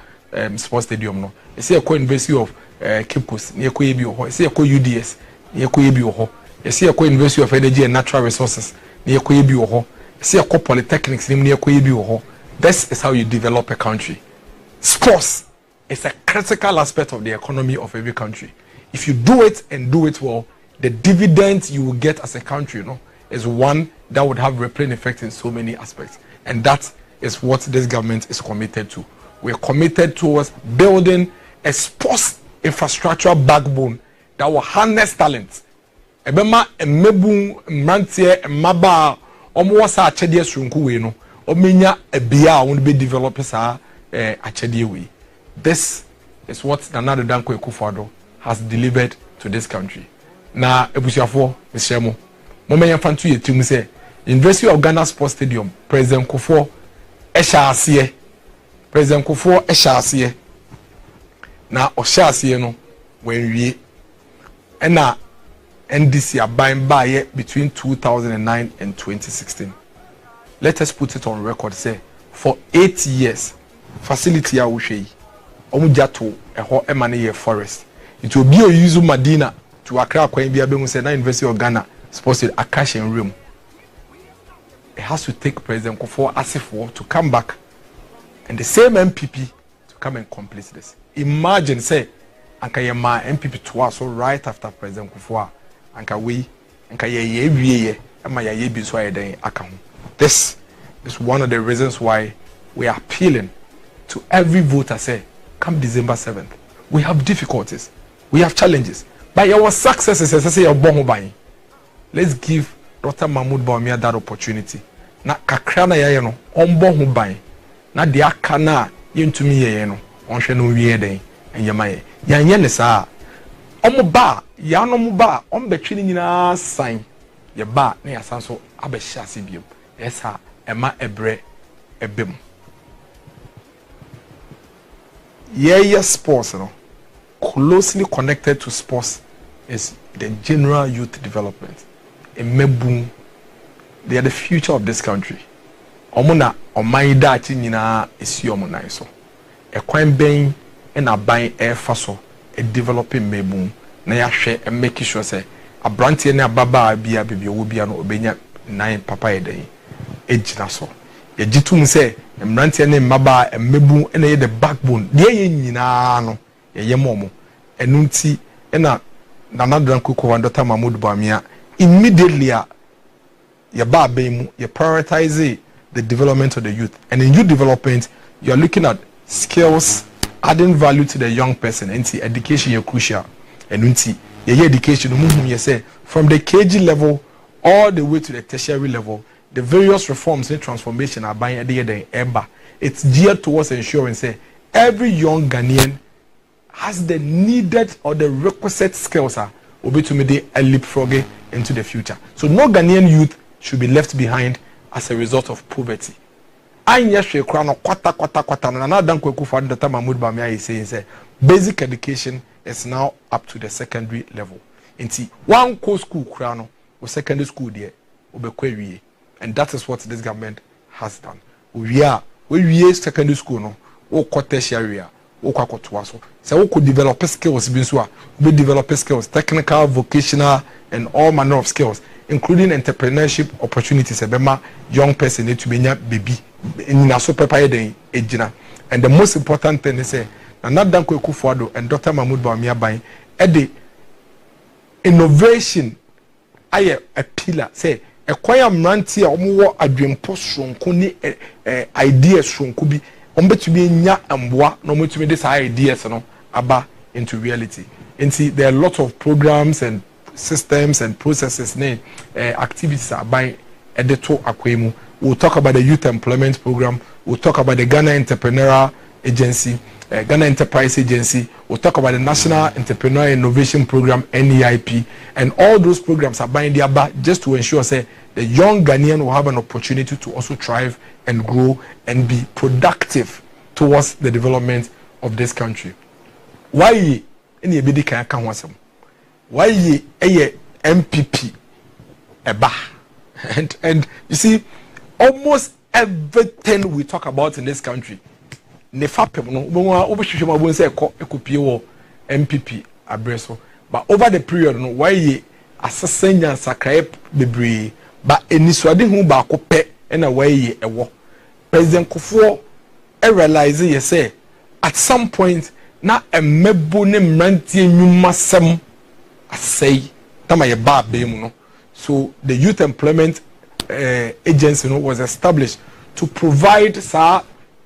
Sports Stadium no. It's here University of Kipkos near Koyebi Oho. It's here UDS near Koyebi Oho. It's here University of Energy and Natural Resources near Koyebi Oho. It's here Polytechnics near Koyebi Oho. This is how you develop a country. Sports is a critical aspect of the economy of every country. If you do it and do it well, the dividends you will get as a country, is one that would have rippling effect in so many aspects. And that is what this government is committed to. We're committed towards building a sports infrastructure backbone that will harness talent. Ebema emebu mrantie emaba omo sa achede asunku we no omenya ebia won be develop sa achede we. This is what Nana Danko Akufo-Addo has delivered to this country. Na ebusiafo mesiamo momenya fantu yetim say University of Ghana Sports Stadium President Akufo ehyaase na ohyaase no wenwie ena NDC aban baye between 2009 and 2016. Let us put it on record say for 8 years facility a wo hwe omujato eho emane forest it will be a use Madina to Accra kwan bia be hu say na University of Ghana Sports Akashen room. It has to take President Akufo Asifo to come back and the same MPP to come and complete this. Imagine say anka ye ma MPP to us right after President Akufo anka we anka ye wie ama ye bi so ayeden aka ho. This is one of the reasons why we are appealing to every voter say come December 7th. We have difficulties, we have challenges, but our successes say your bon ban. Let's give Dr. Mahmoud Bawumia that opportunity. Na kakra na yaye no ombo ho ban. na de aka na yentumi ye no onhwe no wie den enyamaye yanye ne saa omoba ya no moba ombetwe ni nyina san ye ba na ya san so abehya ase biom esa ema ebre ebem yeah sports no closely connected to sports is the general youth development emebun they are the future of this country omuna oman dachi nyina esi omunan so ekwan ben na ban efa so e developing mebun na ya hwe e make sure say abrante na ababa bia bibia wo bia no obenya nan papa eden ejina so ye gitum say mrante na maba mebun na ye the backbone de ye nyina no ye momo enunti na nanadran kuko Dr. Bawumia immediately ye ba mu ye prioritize the development of the youth, and in youth development you are looking at skills adding value to the young person. And education is crucial. And your education you say from the KG level all the way to the tertiary level, the various reforms and transformation are buying the ember. It's geared towards ensuring say every young Ghanaian has the needed or the requisite skills will be to make a leapfrog into the future. So no Ghanaian youth should be left behind as a result of poverty. Anya shwe kwano kwata na na dan kweku for Dr. Bawumia is saying say basic education is now up to the secondary level. Inti one co school kwano or secondary school there obekwe, and that is what this government has done. We secondary school no o tertiary o kwakotwa so we could develop skills we develop skills technical, vocational and all manner of skills including entrepreneurship opportunities ebema young person need to be baby in so prepare den ejina. And the most important thing is say Nana Kufuado and Dr. Bawumia buying the innovation aye a pillar say a choir mranti omo adwempo sonko ni ideas sonko bi ombetumi nya amboa no metumi this ideas no aba into reality. And see there are a lot of programs and systems and processes activities are by Edeto Akwemu. We'll talk about the youth employment program, we'll talk about the Ghana Entrepreneurial Agency, Ghana Enterprise Agency, we'll talk about the National Entrepreneurial Innovation Program, NEIP, and all those programs are buying the aba just to ensure say the young Ghanaian will have an opportunity to also thrive and grow and be productive towards the development of this country. Why any ebedi kan kan wasem? Why ye MPP eba? And you see, almost everything we talk about in this country, MPP abreso. But over the period, no, why ye assassin and sakrae bebre, but any swadi who ba kope and away ye ewo. President Kufuor realize ye say at some point na emebo ne mrantie nyuma sem asay tama ye ba bemu no. So the youth employment agency was established to provide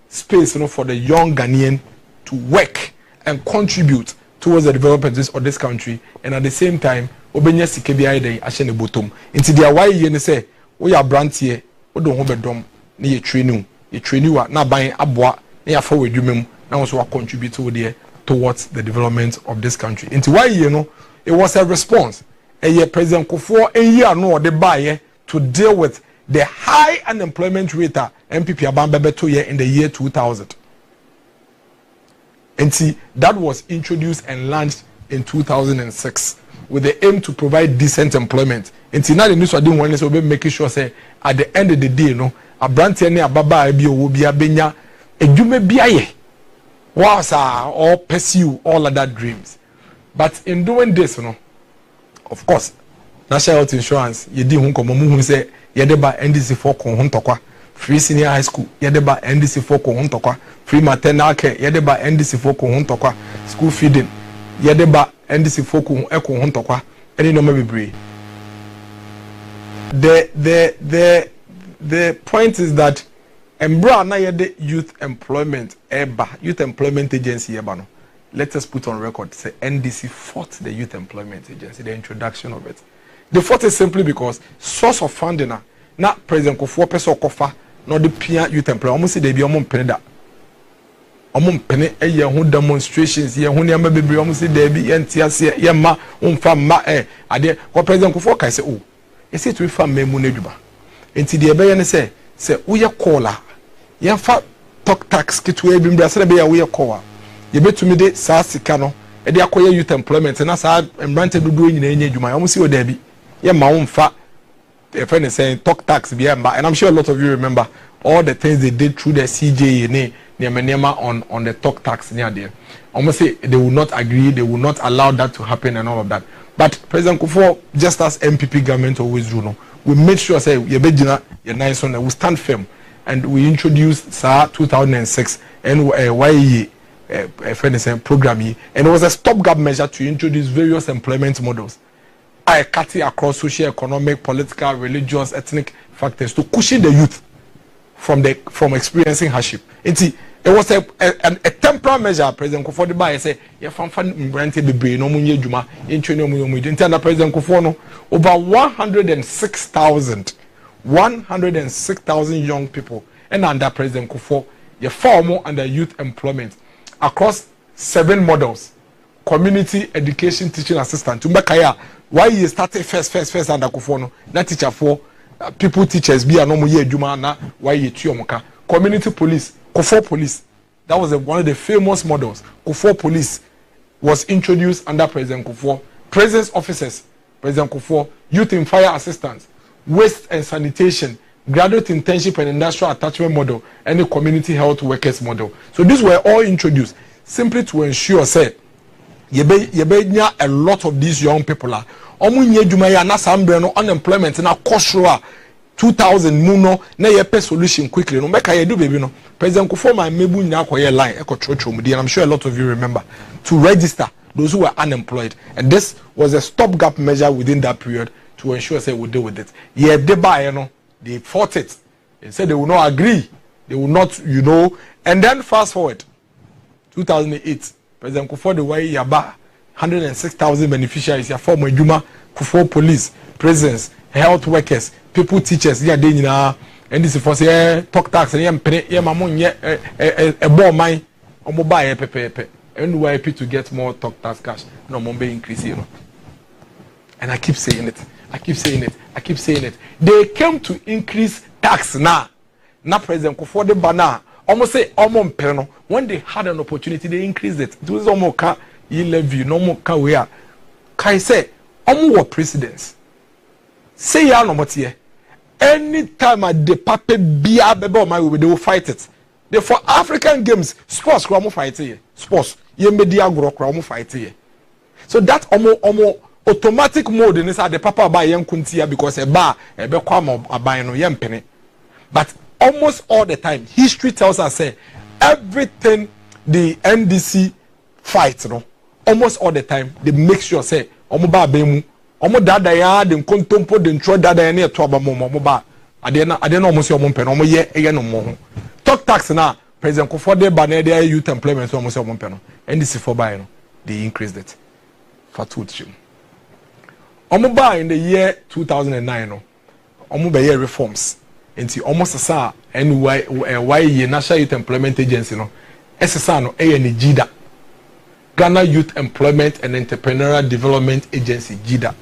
space for the young Ghanaian to work and contribute towards the development of this country, and at the same time obenya sikebia dey ahye ne bottom nti dia why ye ne say we are brantie we don ho bedom na ye training wa na ban aboa na ya fa wadwumem na wo so wa contribute towards the development of this country. Nti why ye no, it was a response. President Kufuor a year no the buyer to deal with the high unemployment rate MPP abambebe 2 year in the year 2000. And see, that was introduced and launched in 2006 with the aim to provide decent employment. And see, now the news I didn't want to be making sure say at the end of the day, no, a brand any ababa ebi owo bia benya edume biaye was or pursue all of that dreams. But in doing this, no, of course, National Health Insurance, you did who say Yadeba NDC for Kohon free senior high school, Yadeba NDC for Kohon free maternal care, Yadeba NDC for Kohon school feeding, Yadeba NDC for Kohon any number be. The point is that Embra na yede youth employment agency ebano. Let us put on record, say NDC fought the Youth Employment Agency, the introduction of it. The fought is simply because source of funding, now President Kufuor peso kofa no the pia youth employment almost say they be almost penny that penny a year who demonstrations ye who near be almost say there be NTS ye ma ma ade what President Kufuor kai say oh e say to fa memu na dwuba enti de be ye ne say wo ye caller ye fa talk tax kitwe bi mbra say be ya wo ye call ye betumi de sa sika no e de akoye youth employment na sa embrante dudu nyina enya dwuma almost say o there bi ye ma wo fa a friend is saying talk tax be and I'm sure a lot of you remember all the things they did through the CJA on the talk tax near there. Almost say they will not agree, they will not allow that to happen and all of that. But President Kufuor, just as MPP government always do, no, we made sure say we nice on we stand firm and we introduced SAR 2006 and YE a friend is saying program, and it was a stopgap measure to introduce various employment models. I cut it across social, economic, political, religious, ethnic factors to cushion the youth from experiencing hardship. It was a temporary measure. President Kufuor the buy say you fan rented the brain no munye juma in training mu intend President Kufuor no over 106,000 young people and under President Kufuor you form under youth employment across 7 models. Community education teaching assistant tumbakaya why you started first under Kufuor no na teacher for people teachers be no mo ye adwuma na why you tuomoka community police Kufuor police that was one of the famous models. Kufuor police was introduced under President Kufuor. Presence officers President Kufuor, youth in fire assistance, waste and sanitation, graduate internship and industrial attachment model, and the community health workers model. So these were all introduced simply to ensure say a lot of these young people are unemployment na kosro 2000 muno na yepe solution quickly no make I do baby no President Kufuor my mebu nya akoye line and I'm sure a lot of you remember to register those who were unemployed, and this was a stopgap measure within that period to ensure say we deal with it. Yeah, they fought it. They said they will not agree, they will not, and then fast forward 2008 President Kufuor the way yaba 106,000 beneficiaries ya former Juma Kufuor police, presence, health workers, people teachers, yeah, they and this for say talk tax and a bomb mine or mobile pepe and we happy to get more talk tax cash. No more increase, And I keep saying it. They came to increase tax now. Now President Kufuor the banner almost say almost when they had an opportunity they increased it. It was almost levy no more can we are. Kai say almost presidents. Say ya no more here. Anytime at the paper bia bebo my they will fight it. Therefore African games sports cramo fight here. Sports ye media gro cramo fight here. So that almost automatic mode in this the papa buy young kuntia because a bar a be kwam aban no yem penny. But almost all the time history tells us say everything the NDC fight almost all the time they make sure say omo ba bemu omo dada ya de kontompo de ntro dada ya na eto aba omo ba ade na omo se omo mpɛ no omo ye no mo talk tax na President Kufuor de ba na de youth employment omo se omo mpɛ no NDC for buy no they increased it for two trim omo ba in the year 2009 no omo be year reforms enti omo sesa NY National Youth Employment Agency no SSA no ne GIDA Ghana Youth Employment and Entrepreneurial Development Agency GIDA.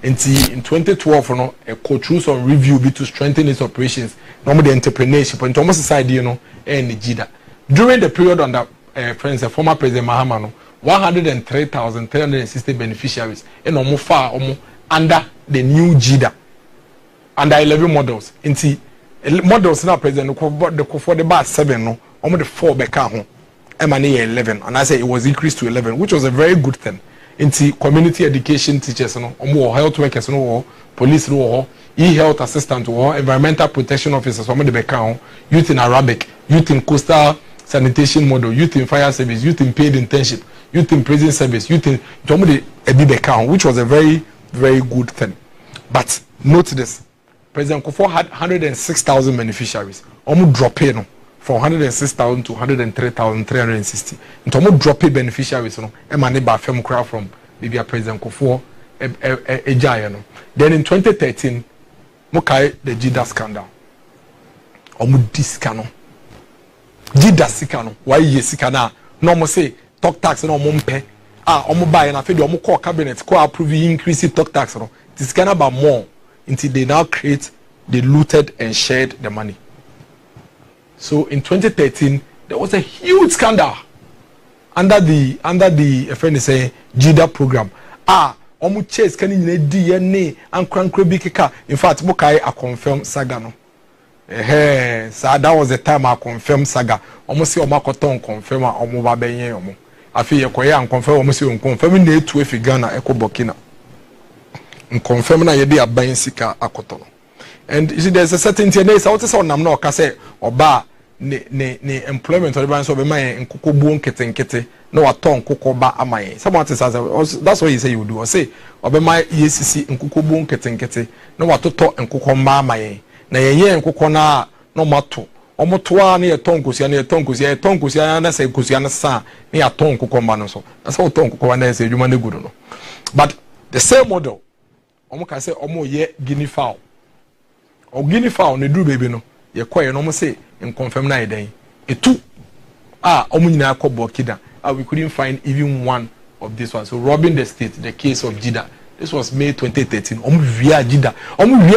In 2012 no a go through some review be to strengthen its operations normally the entrepreneurship and almost society and GIDA. During the period under former President Mahama no 103,360 beneficiaries and almost far under the new GIDA under 11 models. Inti models now President Kufuor the bar 7 no almost the 4 back home. MNA 11 and I say it was increased to 11, which was a very good thing. Into community education teachers, health workers, police, e-health assistant, environmental protection officers, youth in Arabic, youth in coastal sanitation model, youth in fire service, youth in paid internship, youth in prison service, youth in which was a very, very good thing. But note this, President Kufuor had 106,000 beneficiaries, almost drop in. From 106,000 to 103,360. And almost drop beneficiaries, emanate by firm crowd from maybe President Kufuor, Then in 2013, Mokai the GIDA scandal. omo disika no jida sika no why ye sika na no omo say talk tax no omo mpe omo buy na fe de omo call cabinet ko approve increase talk tax no disika na ba more until they now they looted and shared the money. So in 2013 there was a huge scandal under the friend is saying JIDA program. Omu chase can in DNA and crankre bikika. In fact, Mokai I confirm saga no. So that was the time I confirm saga. Omu si omakoton confirm omu babenye omu. Afi yekoya and confirm omu si confirm ne tu efi Ghana eko Burkina. Confirm na yedi aban sika akotono. And you see there's a certain thing there. So what is on nam no ka say oba ne employment or ban so be man nkoko bu nkete no waton nkoko ba amaye. Someone says that's what you say you do. Or say obe my ECC nkoko bu nkete no watoto nkoko ma amaye. Na yenye nkoko na no mato. Omoto a na yeton kosia na say kosia na sa na yaton nkoko ma no so. That's how ton nkoko na say adwuma na gudu no. But the same model omo ka say omo ye guinea fowl. O guinea fowl ne do baby no ye koye no omo say in confirm na eden etu omo nyina akobo kida we couldn't find even one of this one. So robbing the state, the case of JIDA, this was May 2013. omo via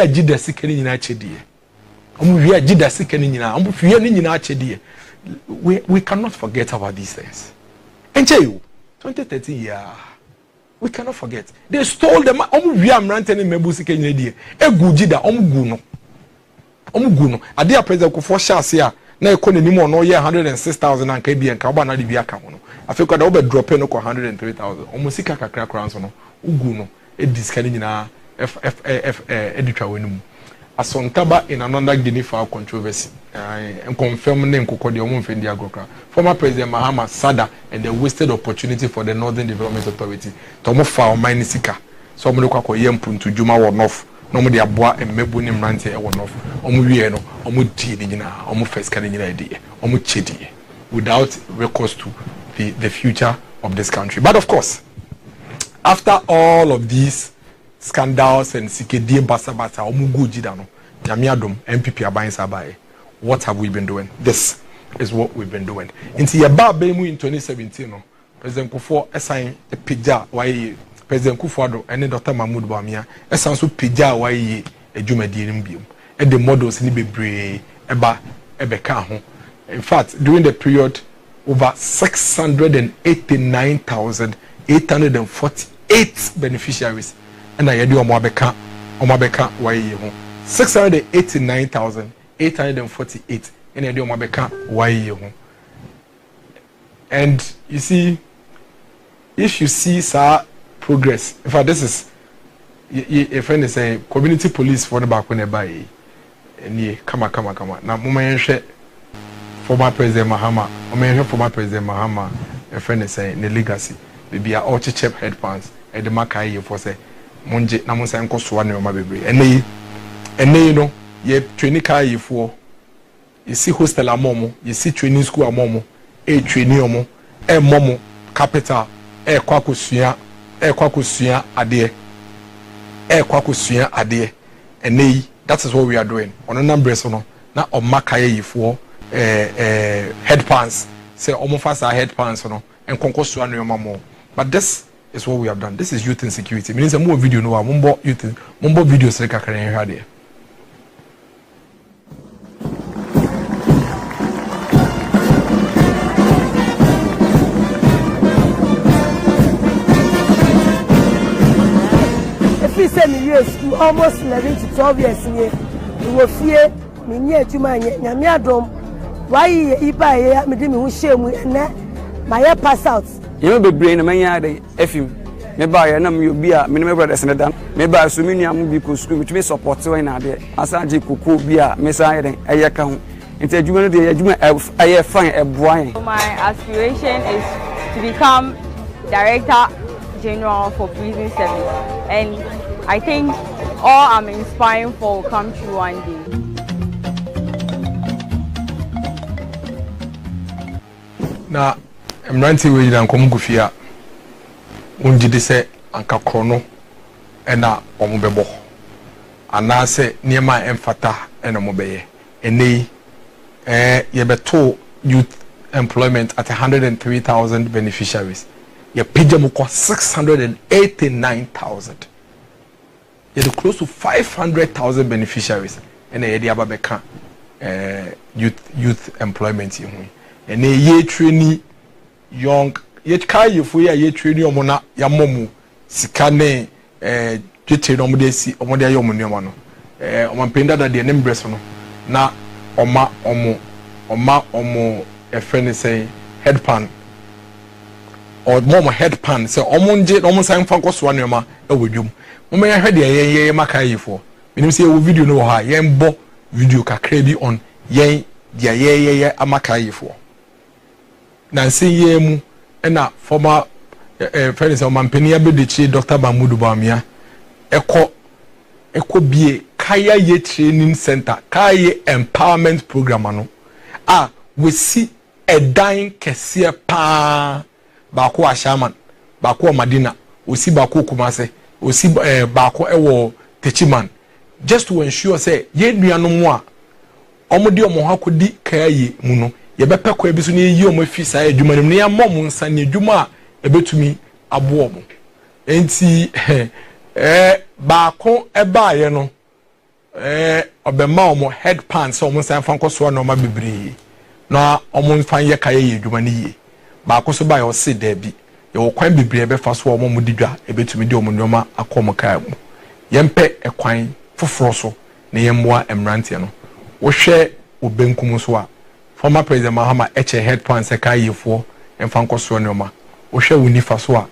JIDA sikeni nyina chedie omo via JIDA sikeni nyina omo via ni nyina chedie. We cannot forget about these things. Enche you 2013 yeah. We cannot forget. They stole them. Omu via mrantene mebusi kenye die. Egu JIDA omu gu no. Adia president ko for share ya na ekone ni mo no ye 106,000 anka bi enka oba na de bi aka ho no. Afeka da oba drop no ko 103,000. Omu sika kakra kra so no. Ugu no. E diskani nyina editwa wenum. Asontaba in another Guinea fowl controversy. And confirm name kokodi omu mfendi agokra. Former President Mahama Sada and the wasted opportunity for the Northern Development Authority. Tomo fowl mine sika. So omu kwa ko yempuntu juma wo north. No mo de aboa emmebu ni mrante e wo north. Omu wie no, omu ti ni nyina, omu first kan nyina die. Omu chedi without recourse to the future of this country. But of course, after all of these scandals and sikedi basabata omugu JIDA no nyamiadom MPP abansa bae, what have we been doing? This is what we've been doing. Inti yaba bemu in 2017 no President Kufuor assign the pija why President Kufuor and Dr. Mahmoud Bawumia assign so pija why ejumadi nimbium e the models ni bebre eba ebeka ho. In fact, during the period over 689,848 beneficiaries and I do omabeka why ho 689,848 and I do omabeka why ho. And you see, if you see progress, in fact this is a friend is saying community police for the back when they buy and ye come now moment former President Mahama a friend is saying the legacy maybe a all chep headphones at the Makai for say Monje Namusa and Koswane or my baby. And you know, ye training car you for you see hostel a momo, you see training school a momo, a training omo, a momo, capital, a kwakusia ade, and that is what we are doing. On a number of no, now on Makai for headpants, say almost fast headpants no, and Konkoswane or mamo. But this is what we have done. This is youth insecurity. Means a more video no mumbo videos like can hear there. If we send me school almost 11 to 12 years here, we will fear me near to my Nyamiadom. Why iba me dimi hu shame and my pass out. You be brain man ya dey FM me ba ya na me obi a me brothers ne dan me ba so me nua mu bi ko school which me support we na dey asaje koko bi a me san yeden eye ka ho enti adwuma no dey adwuma aye fine eboan. My aspiration is to become Director General for Prison Service, and I think all I'm inspiring for will come true one day. Now mranti we na nkom gufia ungide se anka krono ena omubebo ana se niema emfata ena mobeye enei yebeto youth employment at 103,000 beneficiaries. Ye pijamukwa 689,000. Ye close to 500,000 beneficiaries. And ye di ababeka youth employment ye hui. And ye trainee young ye kai ye trainee omona ya momu sikane jete no mode si omode ayo omunema no. Omampenda da de nembreso no na oma a friend is saying headpan or mom headpan so omonje no sign fanko so anema e wodwum mo me hwe de ye makai for minim say wo video no ha ye mbo video kakra bi on ye dia ye amakai for na say ye mu na former friend is omampeni abedechi Dr. Bawumia eko bie kaya ye training center kaya empowerment program ano we see a dying kesiye pa bako Ashaman bako Madina osi bako Kumase osi bako ewo Techiman just to ensure say ye nuano mu a omodi omo ha kodi kaya ye mu no ye bepe kwa ebiso ne yi omo fi sa adwuma ne ya mom nsa ne adwuma ebetumi abo omo enti bako eba ye no obema omo head pan so omo san fanko so na oma bebre na omo fan ye kaye ye dwuma ne ye bako so ba ye o se da bi ye wo kwan bebre be fa so omo mudidwa ebetumi de omo nyoma akomo kai mu yempe ekwan foforo so na yemmoa emrante no wo hwe obenkum so a former president Mahama eche head pan se kaye fo emfanko so nyoma wo hwe woni fa so a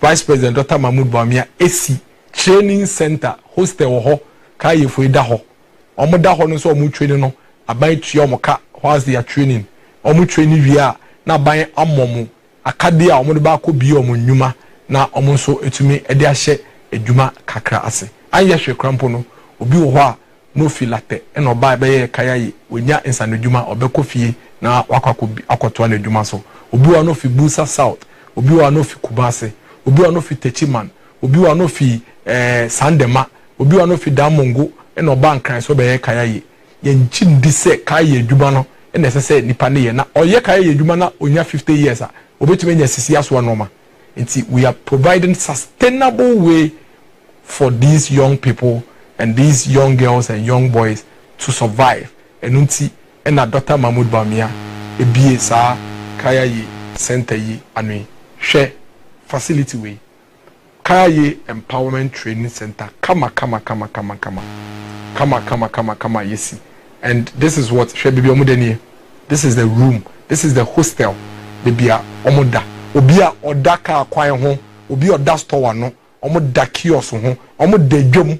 vice president Dr. Bawumia esi training center hostel ho kaye fo ida ho omo da ho no so omo training no aban tue omo ka whilst they are training omo training wi a na aban amomo akade a omo de ba ko bi omo nnuma na omo so etumi e de ahye adwuma kakra ase anye hwe krampo no obi wo ho a no filate e no ba be ye kayaye onya insano adwuma obekọ fie na wakako akoto na adwuma so obi wa no fi Busa South obi wa no fi Kubase obi wa no fi Techiman obi wa no fi Sandema obi wa no fi Damongo e no ba nkran so be ye kayaye ye nchindi se kayaye adwuma no e na sese nipa ne ye na oye kayaye adwuma na onya 50 years a obetumi nya sisi aso anoma nti we are providing sustainable way for these young people and these young girls and young boys to survive enunti na Dr. Bawumia ebie sa kayaye center yi anwe hwe facility way kayaye empowerment training center kama yesi and this is what hwe bibi omudeni this is the room this is the hostel bibia omoda obi a odaka akwan ho obi oda store no omoda kiosk ho omoda dwom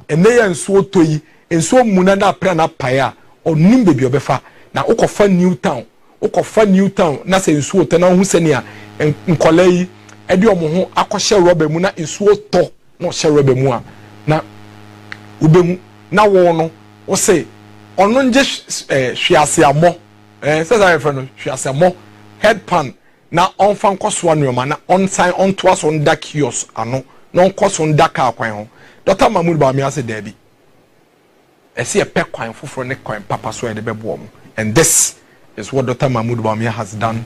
ene ya nsuo toyi nsuo muna na pra na paya onum bebi obefa na ukofa new town na se nsuo te na hu sene a nkolai ede omo ho akɔhye rubber mu na nsuo to na ɔhye rubber mu a na ubemu na wo no wo se ono nje hwiase amo se za refer no hwiase amo head pan na onfa nkoso anoma na onsan onto aso nda kiosk ano na onkoso nda ka akwan ho Dr. Bawumia say Debbie. I see a pet coin for neck coin papa so the bebo. And this is what Dr. Bawumia has done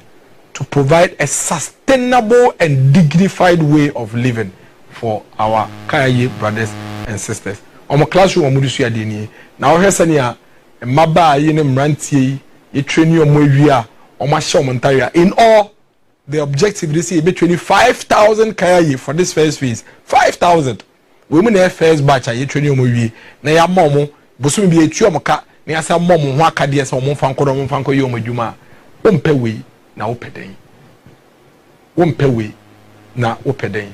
to provide a sustainable and dignified way of living for our Kayaye brothers and sisters. On my classroom omudusu ya deni. Na ohesania maba yene mrantie ye train you omwia omasha omontaria. In all, the objective this year be 25,000 Kayaye for this first phase. 5,000. We mun na first batch a ye training omo wie na ya momo bosumi bi etu omo ka na ya sa momo ho akade se omo fanko ye omo dwuma o mpe we na wo peden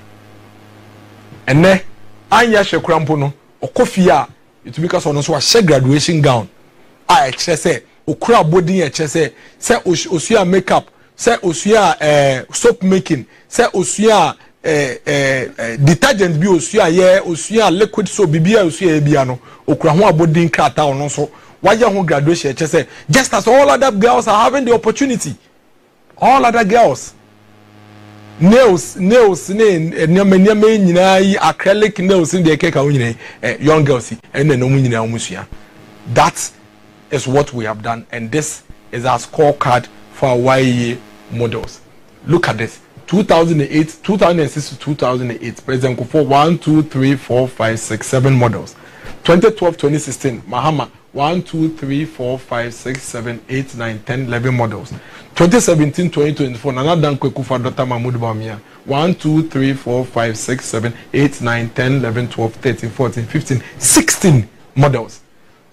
enne anya hwekrampo no okofi a etumi ka so no so a she graduation gown a ekye se okura bodin ekye se osua makeup se osua soap making se osua detergent bi osua liquid soap bibia osua bia no okura ho abodin krata ono so why ho graduation che say just as all other girls are having the opportunity all other girls nails ne nyama nyina yi acrylic nails in the cake ka nyina young girls and no nyina omusua that is what we have done, and this is our scorecard for our YEA models. Look at this. 2008, 2006 to 2008, President Kufuor 1, 2, 3, 4, 5, 6, 7 models. 2012, 2016, Mahama 1, 2, 3, 4, 5, 6, 7, 8, 9, 10, 11 models. 2017, 2024, Nana Dankwa Akufo-Addo, Dr. Mahmoud Bawumia 1, 2, 3, 4, 5, 6, 7, 8, 9, 10, 11, 12, 13, 14, 15, 16 models.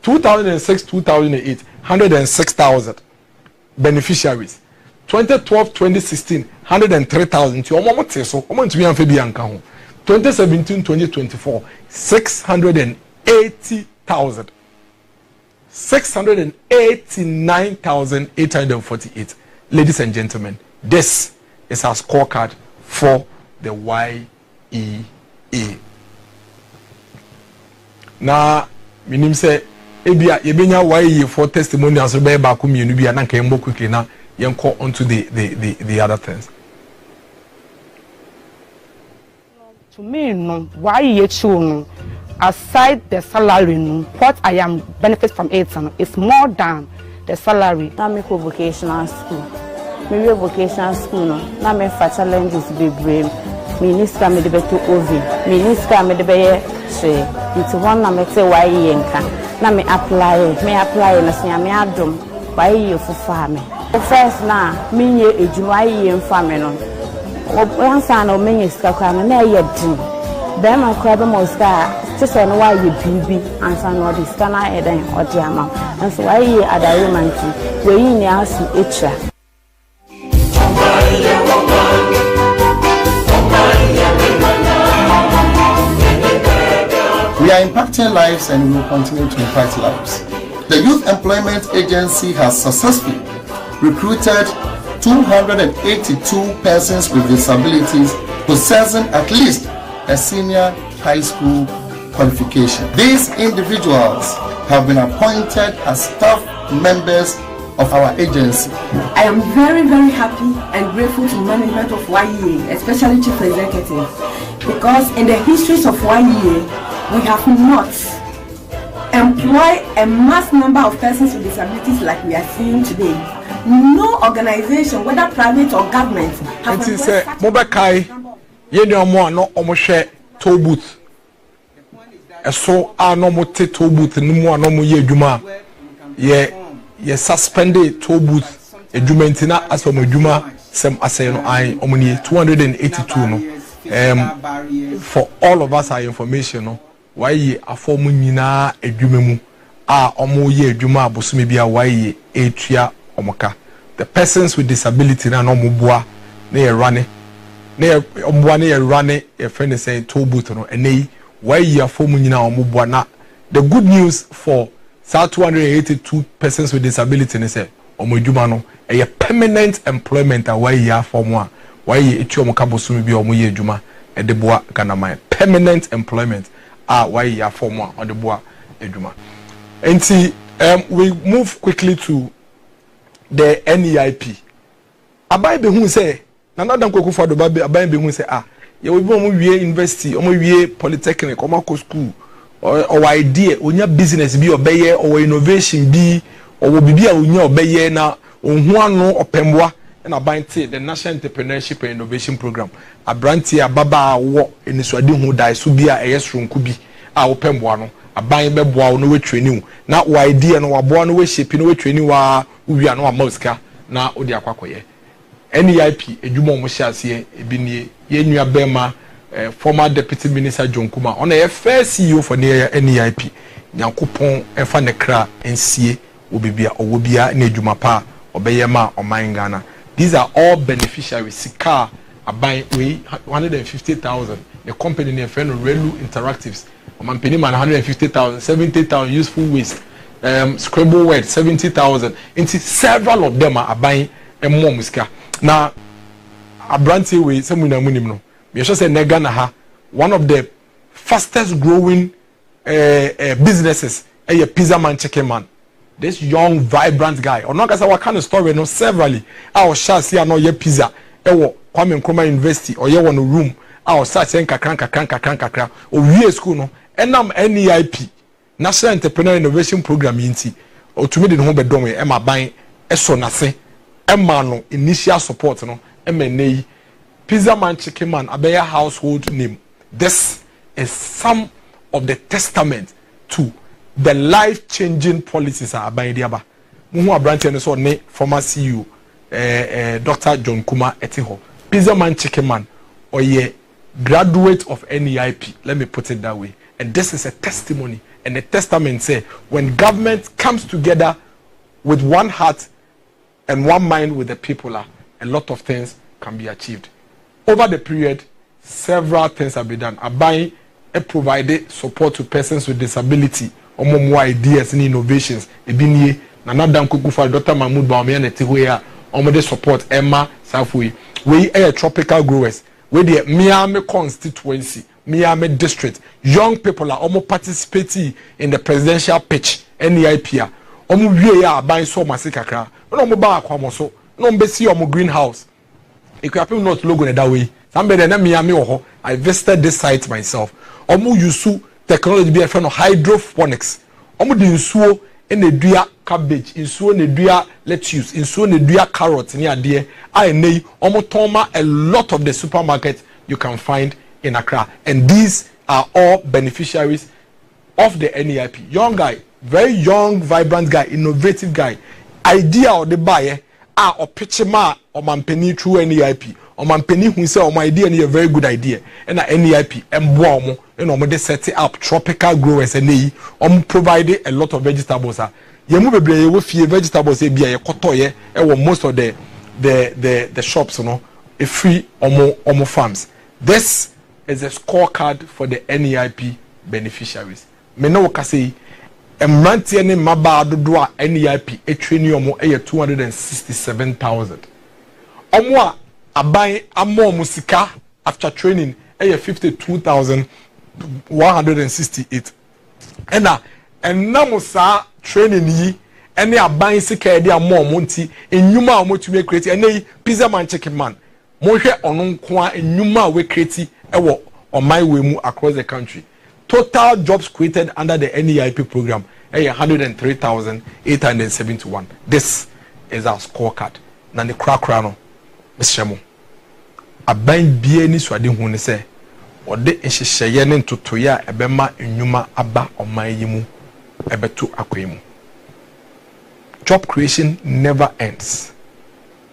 2006, 2008, 106,000 beneficiaries. 2012, 2016, 103,000. 2017, 2024, 680,000. 689,848. Ladies and gentlemen, this is our scorecard for the YEA. Now, minim say ebia yebenya YEA for testimonials be ba ku mienu bia na nka quickly na yenko onto the other things. To me, no, YEA children, aside the salary, no, what I am benefit from it is more than the salary. I make a vocational school. Maybe a vocational school, no. Now me for challenges be brave. Minister me debe to ovi. Minister me debe say. It's one na me say YEA nka. Na me apply na siya me adom. YEA for farm. First na me ye ejuma YEA farm no. Obansa na o me iska kwa na ye din. Be ma kwa be mo ska. Just on YEA BB and san no the scanner eden or diamond. And so YEA adaremanti. We yi ni asu etra. We are impacting lives and we will continue to impact lives. The Youth Employment Agency has successfully recruited 282 persons with disabilities possessing at least a senior high school qualification. These individuals have been appointed as staff members of our agency. I am very, very happy and grateful to management of YEA, especially Chief Executive, because in the histories of YEA, we have not employed a mass number of persons with disabilities like we are seeing today. No organization, whether private or government, have employed such a toll booth. So no mote toll booth no mo ye adwuma ye suspended toll booth adwumentina asom adwuma sem asay no ai omni 282 no for all of us our information no why afomu nyina adwumemu a omo ye adwuma abosome bia why etua omoka the persons with disability na no moboa na ye rane na omboa na ye rane e friend say toll booth no enei why afomu nyina omoboa na the good news for 282 persons with disability ne say omo adwuma no e permanent employment a why afomu a why etua omoka bosome bia omo ye adwuma e de boa kanama permanent employment why ya form one on the boa eduma. And see, we move quickly to the NEIP. Abai be who say, Nana Dankwa Akufo-Addo abai be who say, you will be university, or maybe polytechnic, or medical school, or idea, or your business be obey, or innovation be, or will be a unya obey na, or one no or pemwa, and abai the National Entrepreneurship and Innovation Program. A branti a baba wo eni so ade hu dai so bia eyesron ku bi a wo pemboa no aban be boa no we training na wo idea no waboa no we shape no we training wa wia no amaska na odi akwakoye NEIP edwuma mo hyiase ebi nie ye nua bema former deputy minister John Kuma on a first CEO for NEIP nyankopon efa ne kra ensie obibia owobia na edwuma pa obeyema oman Ghana. These are all beneficiaries sika abai we 150,000 the company near friend Relu Interactives omampeni man 150,000 70,000 useful waste Scrabble word 70,000 into several of them are buying a more muska now abranti we some munim no me sure say Ghana ha one of the fastest growing businesses a pizza man chicken man. This young vibrant guy or not as our kind of story no severally our shall see no ye pizza ewo Kwame Nkrumah University or ye one room our search en kakran o wie school no enam NEIP National Entrepreneur Innovation Program yinti otumi de ho bedom e ma ban eso nase e ma no initial support no e ma nei Pizza Man Chicken Man abeya household name. This is some of the testament to the life-changing policies are by the aba. Muhu abranti ene so ne former CEO Dr. John Kuma Etiho. Pizza Man Chicken Man or ye graduate of NEIP. Let me put it that way. And this is a testimony and a testament say when government comes together with one heart and one mind with the people, a lot of things can be achieved. Over the period, several things have been done. Abai provided support to persons with disability, more ideas and innovations. Ebinye, Nanadam Kukufa, Dr. Mahmoud Bawumia Netihoya, Omode support Emma Safui. We are tropical growers. We the Miami constituency, Miami district. Young people are almost participating in the presidential pitch. NEIP. Omu we are buying so masikakra. No mo ba akwamoso. No mbesi omu greenhouse. Equiapim not logo in that way. Somebody na Miami oho. I visited this site myself. Omu yusu technology be a friend of hydroponics. Omu di nsuo ene dua cabbage, nsuo ne dua lettuce, nsuo ne dua carrot ni ade. I nei omu toma a lot of the supermarkets you can find in Accra. And these are all beneficiaries of the NEIP. Young guy, very young, vibrant guy, innovative guy. Idea of the buyer or picture ma or mampeni through NEIP. Or mampeni who say my idea is a very good idea. And a NEIP and warm and they set up tropical growers and they provide a lot of vegetables. You move a few vegetables be a kotoye and most of the shops, you know, a free or more farms. This is a scorecard for the NEIP beneficiaries. Me no say Mrantie ne maba dodo a NEIP etreni omo 267,000. Omo a aban amo musika after training 52,168. Enamo sa training yi ene aban sika e de amo omo nti enwuma omo tumi create ene Pizza Man Chicken Man. Mo hwe ono nko a enwuma we create ewo oman we mu across the country. Total jobs created under the NEIP program 103,871. This is our scorecard. Na the crack no Mr. Aban bie ni swade hu ne se ode ehyehyeye ne ntotoya ebema enwuma aba oman yi mu ebetu akwemu. Job creation never ends.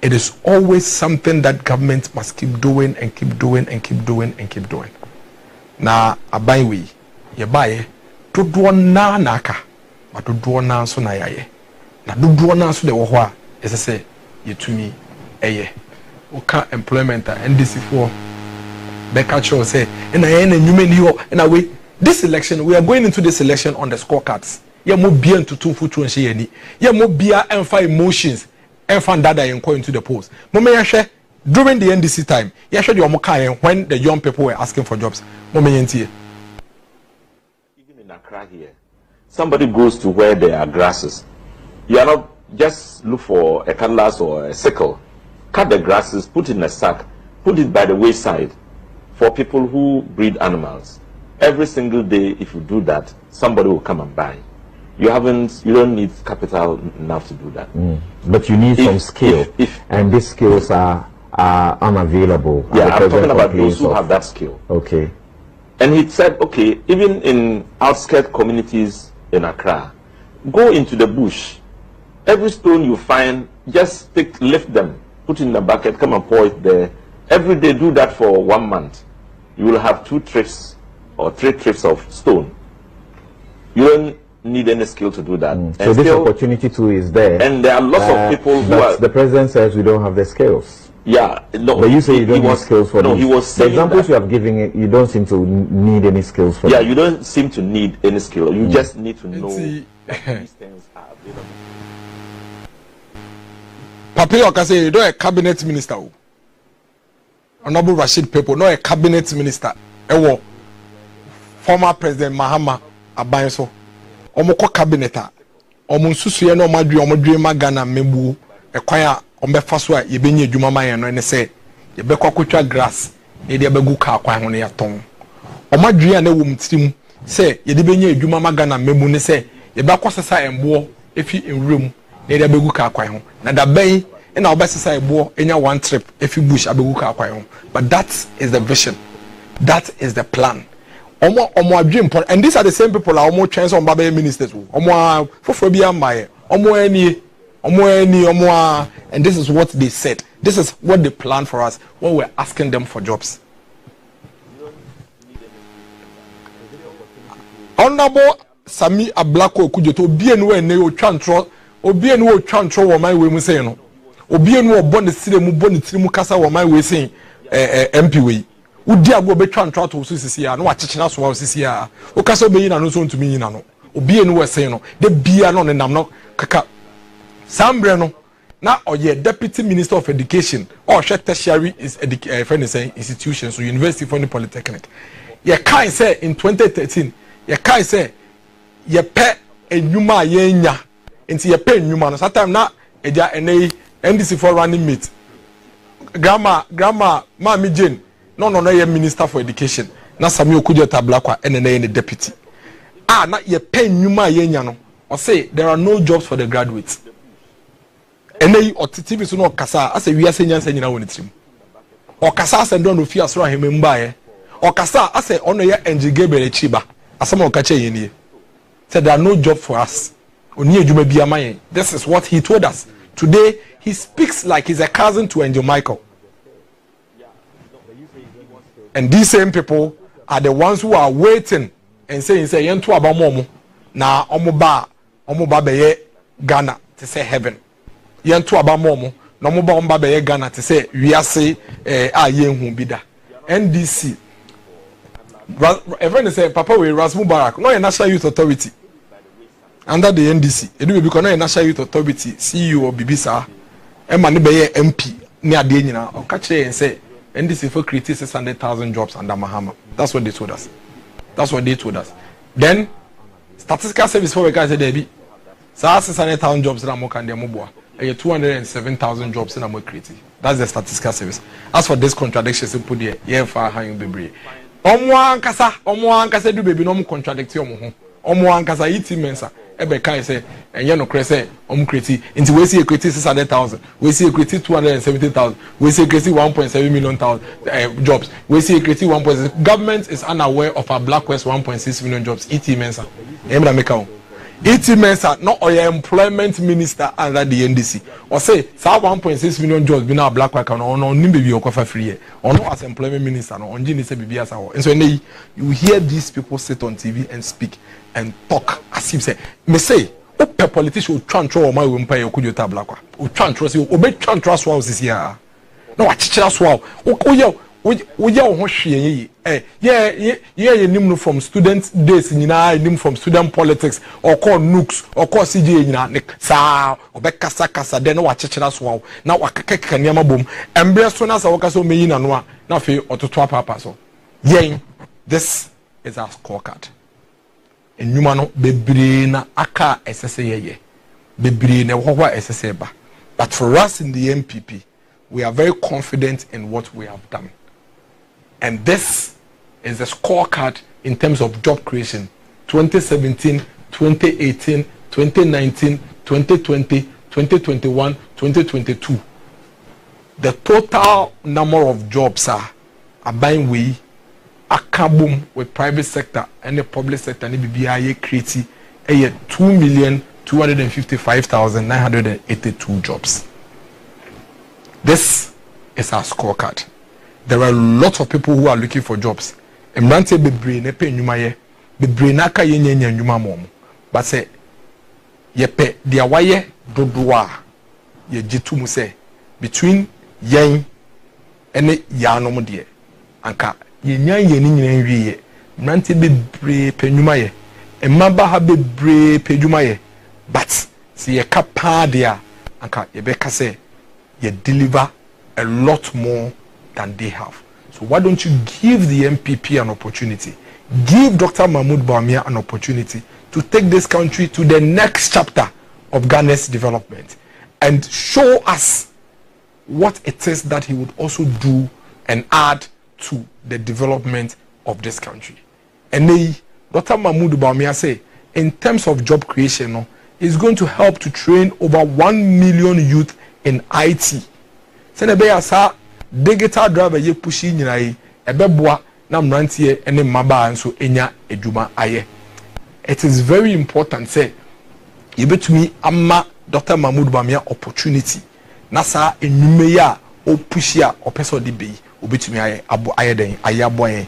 It is always something that government must keep doing and keep doing and keep doing and keep doing. Na aban we ye baye dodo na aka ma dodo na so na yaye na dodo na so de wo ho a ese yetumi eye oka employment NDC for Becca Cho say na ye na nyume ni ho na we this election we are going into this election on the scorecards ye mo bia ntutu futu nche ye ni ye mo bia emfa emotions emfa dada ye nko into the polls mo me yehwe during the NDC time yehwe de omo kan when the young people were asking for jobs mo me yentie. Here, somebody goes to where there are grasses. You are not just look for a cutlass or a sickle. Cut the grasses, put it in a sack, put it by the wayside for people who breed animals. Every single day, if you do that, somebody will come and buy. You don't need capital enough to do that. But you need some skill, and these skills are unavailable. Yeah, I'm talking about those who have that skill. Okay. And he said, okay, even in outskirt communities in Accra, go into the bush. Every stone you find, just lift them, put in the bucket, come and pour it there. Every day, do that for 1 month. You will have 2 trips or 3 trips of stone. You don't need any skill to do that. So this opportunity too is there. And there are lots of people who are... The president says we don't have the skills. Yeah, no. But you say you don't need skills for no, this. He was saying the examples you have given, you don't seem to need any skills for you don't seem to need any skill. You just need to know that these things are available. Papi can say you don't a cabinet minister. Honorable Rashid Pepo, not a cabinet minister. Ewo former president Mahama Abayeso. Omoko cabineta. Omunsusu ye no madri magana membu ekwaya ombefa so a yebenye adwuma man no ne se yebekwa kwatwa grass e de abegu ka kwan ho ne yaton omadwe a na wo mtirim se yede benye adwuma magana membu ne se yebekwa sesa embo if you in room na dey abegu ka kwan ho na da ben na obesisa ebo enya one trip if you bush abegu ka kwan ho but that is the vision, that is the plan. Omo adwin pon, and these are the same people are omo chance on baba ministers omo foforo bi amaye omo and this is what they said, this is what they planned for us when we're asking them for jobs. Honorable Sami Ablako Kujoto obienu ene o twantro wo man we mu say no obienu obo ne sire mu bo ne tiri mu kasa wo man we say MP we udi agbo be twantro to so sisi ya no wa chechena so wa sisi ya o kasa obeyi na no so ntumi yin na no obienu we say no de bia no ne nam no kaka sambre no na oye deputy minister of education or tertiary is institutions so university for the polytechnic ye kai say in 2013 ye kai say ye pe enwuma ye nya nti ye pe enwuma no sometime na eja enei NDC for running mate grandma Mami Jane no ye minister for education na Sami Okudjo Tablakwa enene deputy na ye pe enwuma ye nya no or say there are no jobs for the graduates enei otitivi so no kasa ase wiase nyansa nyina woni trim o kasa ase ndo no fi asoro ahememba ye o kasa ase ono ye NGG bere chiba asama o kache yenie said there are no job for us oni adwuma bia mayen. This is what he told us today. He speaks like he's a cousin to Angel Michael, and these same people are the ones who are waiting and saying say yentu abamomo na omoba beye Ghana to say heaven yentu abamomo na omoba beye Ghana to say wiase ayenhu bida. NDC everyone say papa we RAZ Mubarak no a National Youth Authority under the NDC edu because no a National Youth Authority CEO or Bibisa Emma ne beye MP ne ade nyina o ka kire yen say NDC for create 600,000 jobs under Mahama. That's what they told us. Then statistical service for guys say there be 600,000 jobs na mo kan dey mo boa 207,000 jobs na mo create. That's the statistical service. As for this contradictions put there here far high bebre omo ankasa do baby no mo contradict omo ho omo ankasa yiti mensa ebe kai say enye no kre say omo create nti we see create 600,000 we see create 270,000 we see create 1.7 million jobs we see create 1. Government is unaware of our Black West 1.6 million jobs. Iti mensa emra meka Iti mensa no oya employment minister under the NDC or say 1.6 million jobs be now Black West no nimbe bi okofa free no as employment minister no onji ni say bibia sa ho. And so you hear these people sit on TV and speak and talk as if say me say o politician o twantro o my we mpa Okudjo Tablakwa o twantro say o be twantro so o sisi ya na wa chichira so o ye ho hwe ye nim from student days nyina nim from student politics or call nooks or call CJ nyina ne sa obe kasa de na wa chichira so na wa kekeka niam bom embre so na sa wo kasa o meyi na no a na fe ototo papa so yen. This is our scorecard. Enwuma no bebre na aka esese ye bebre na hwa esese ba, but for us in the MPP we are very confident in what we have done. And this is the scorecard in terms of job creation 2017, 2018, 2019, 2020, 2021, 2022. The total number of jobs are buying way akabum with private sector and the public sector and the BBI creating 2,255,982 jobs. This is our scorecard. There are a lot of people who are looking for jobs. Emrante bebre ne pe nyuma ye bebre na ka ye nyanya nyuma mom. But say ye pe dia waye dodoa ye jitu mu say between yen ene yanom de anka ye nyan ye ni nyina nwie ye emrante bebre pe nyuma ye emaba ha bebre pe nyuma ye but see ye ka pa dia anka ye be ka say ye deliver a lot more than they have. So why don't you give the MPP an opportunity? Give Dr. Mahmoud Bawumia an opportunity to take this country to the next chapter of Ghana's development and show us what it is that he would also do and add to the development of this country. And Dr. Mahmoud Bawumia say, in terms of job creation, is going to help to train over 1 million youth in IT. Send a beasa digital driver ye pushing yinai ebeboa na mrantie ene maba nso enya edwuma aye. It is very important say you bet me amma Dr. Mahmoud Bawumia opportunity. Nasa enyume ya o pushia o peso di be obetumi aye abo aye den aye aboyen.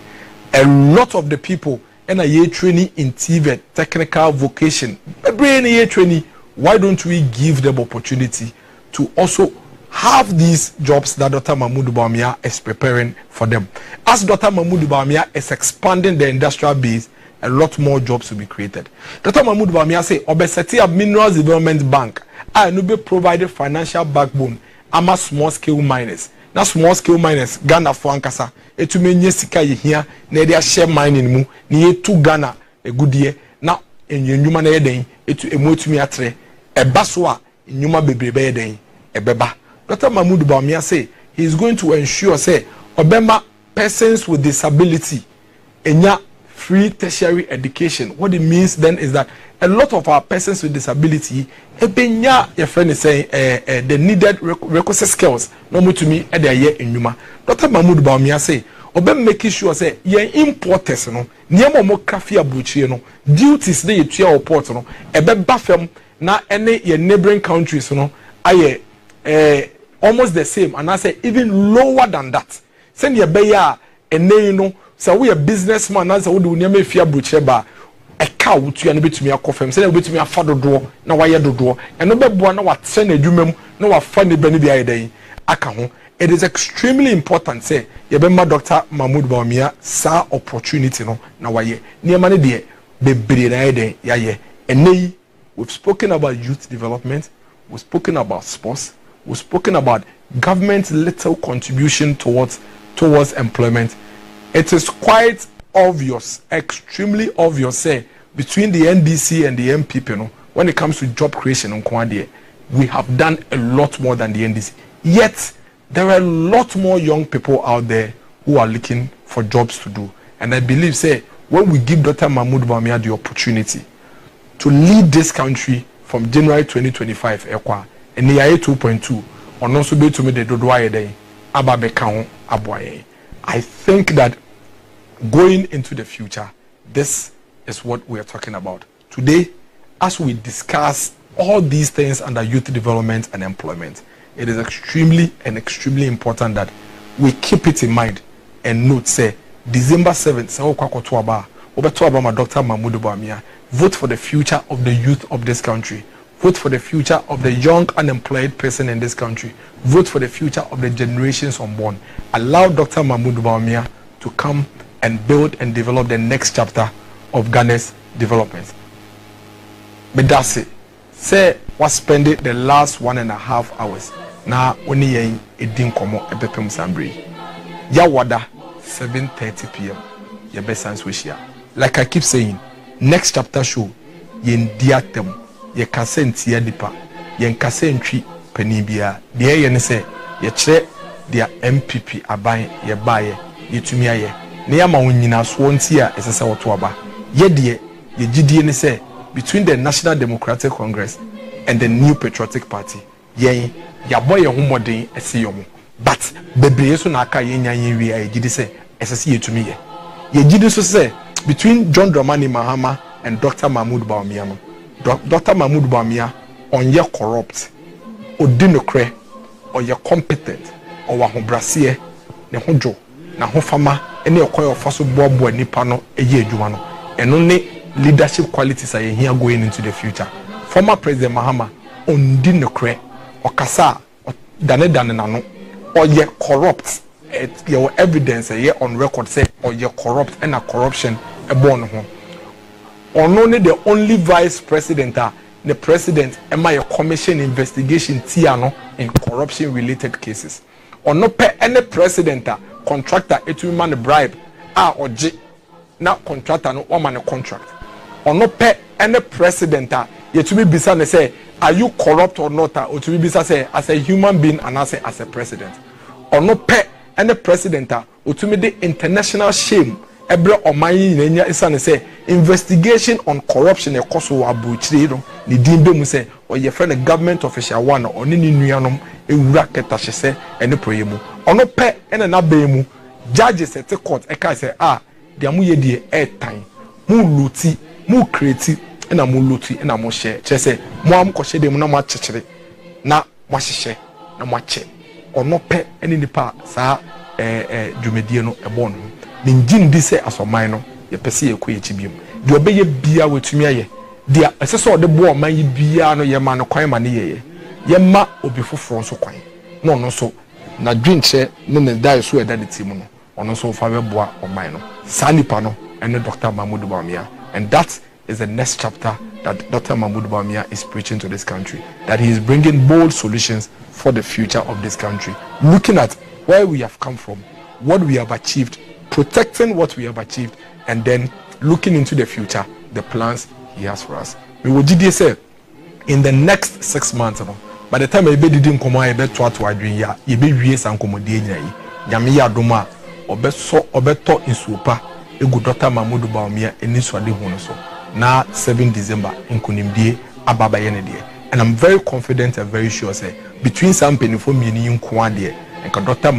A lot of the people in a year training in TV technical vocation, every year training, why don't we give them opportunity to also have these jobs that Dr. Mahmoud Bawumia is preparing for them? As Dr. Mahmoud Bawumia is expanding the industrial base, a lot more jobs will be created. Dr. Mahmoud Bawumia say obesity of Minerals Development Bank and be provided financial backbone ama small scale miners. Now small scale miners Ghana for ankasa etumenye sika ye hia na dey share mining mu na ye tu Ghana egudie na enyenwuma na ye den etu emotumi atre eba so a enwuma bebrebe ye den ebeba. Dr. Mahmoud Bawumia say he is going to ensure say obema persons with disability enya free tertiary education. What it means then is that a lot of our persons with disability ebenya your friend is saying the needed requisite skills no more to me at the year in Yuma. Dr. Mahmoud Bawumia say obem making sure say ye importers no niamo mo kafi abuchi no duties dey tua port no ebe bafem na any your neighboring countries no aye almost the same and I say even lower than that. Send your beya ene no so we a businessman na so we do niam afia abuchi ba a cow to an betumi akofem say betumi afa dodo na waye dodo eno beboa na watre na adwumam na wafa ne bani bia yeden aka ho. It is extremely important say yebema Dr. Mahmoud Bawumia sa opportunity no na waye niam ne de bebre na yeden yaye ene. We've spoken about youth development, we've spoken about sports, we've spoken about government's little contribution towards employment. It is quite obvious, extremely obvious, say, between the NDC and the MPP, no, when it comes to job creation in Kwandie, we have done a lot more than the NDC. Yet, there are a lot more young people out there who are looking for jobs to do. And I believe, say, when we give Dr. Mahmoud Bawumia the opportunity to lead this country from January 2025, and the year 2.2, on also be to me the Dodwaye Day, Ababe Kaon Abwaye. I think that going into the future, this is what we are talking about. Today, as we discuss all these things under youth development and employment, it is extremely important that we keep it in mind and note, say, December 7th, Dr. Mahmoud Bawumia, vote for the future of the youth of this country. Vote for the future of the young unemployed person in this country. Vote for the future of the generations unborn. Allow Dr. Mahmoud Bawumia to come and build and develop the next chapter of Ghana's development. But that's it. Say, what spend it the last 1.5 hours. Now, only yen edin komo ebepem sambri. Yawada 7:30 p.m. Your best chance wish ya. Like I keep saying, next chapter show yen diatem. Ye kase ntia dipa ye nkase ntwi pani bia de ye ne se ye kire dia MPP aban ye baye ye tumi aye ne ya ma wonyina so ntia esese woto aba ye de ye gidie ne se between the National Democratic Congress and the New Patriotic Party ye ya boye homoden ese yomo but bebre so na aka ye nyan wi aye gidi se esese ye tumi ye gidi so se between John Dramani Mahama and Dr. Mahmoud Bawumia no Dr. Mahmoud Bawumia on ye corrupt or dinokre or ye competent or wahobrasie ne hojo na hofama any okoyo faso bobo nipa no eye adwuma no eno ne leadership qualities are here going into the future. Former President Mahama on dinokre or kasa dane nano or ye corrupt your evidence ye on record say or ye corrupt and a corruption e born ho only the only vice president the president am I a commission investigation tiano in corruption related cases or no pay any president contractor it will man bribe or J now contractor no one man a contract or no pay any president yet to be bisa say are you corrupt or not or to be bisa say as a human being and as a president or no pay any president or to me the international shame Ebra Omayi Nenya Isane say investigation on corruption e koso abuchiri no ni din be mu say or your friend a government official one or ni nuanom ewura ketache se ene proye mu ono pe ene na be mu judges at the court e ka say dia mu ye die airtime mu luti mu create ena mu luti ena mu share che say mo am ko shede mu na mo chechire na mo hyehyɛ na mo ache ono pe ene nipa saa dwumedie no ebon me ngin di se asoman no ye pese ye ko ye chibium de obeye bia wetumi aye de asese ode bo man yi bia no ye ma no kwan ma ne ye ma obi foforo so kwan no no so na dwinche ne dai so eda de timu no ono so fa beboa oman no sanipa no and Dr. Mahmoud Bawumia, and that is the next chapter that Dr. Mahmoud Bawumia is preaching to this country, that he is bringing bold solutions for the future of this country, looking at where we have come from, what we have achieved, protecting what we have achieved, and then looking into the future, the plans he has for us. We will say in the next 6 months, by the time I didn't come out, I bet to dream ya, you be years and commodity, Yamiya Doma, obeto in super, a good Dr. Mahmoud Bawumia, and this one so. Now 7 December in Kunimdi, Ababa Yenedi. And I'm very confident and very sure, say, between some penny for me and Dr.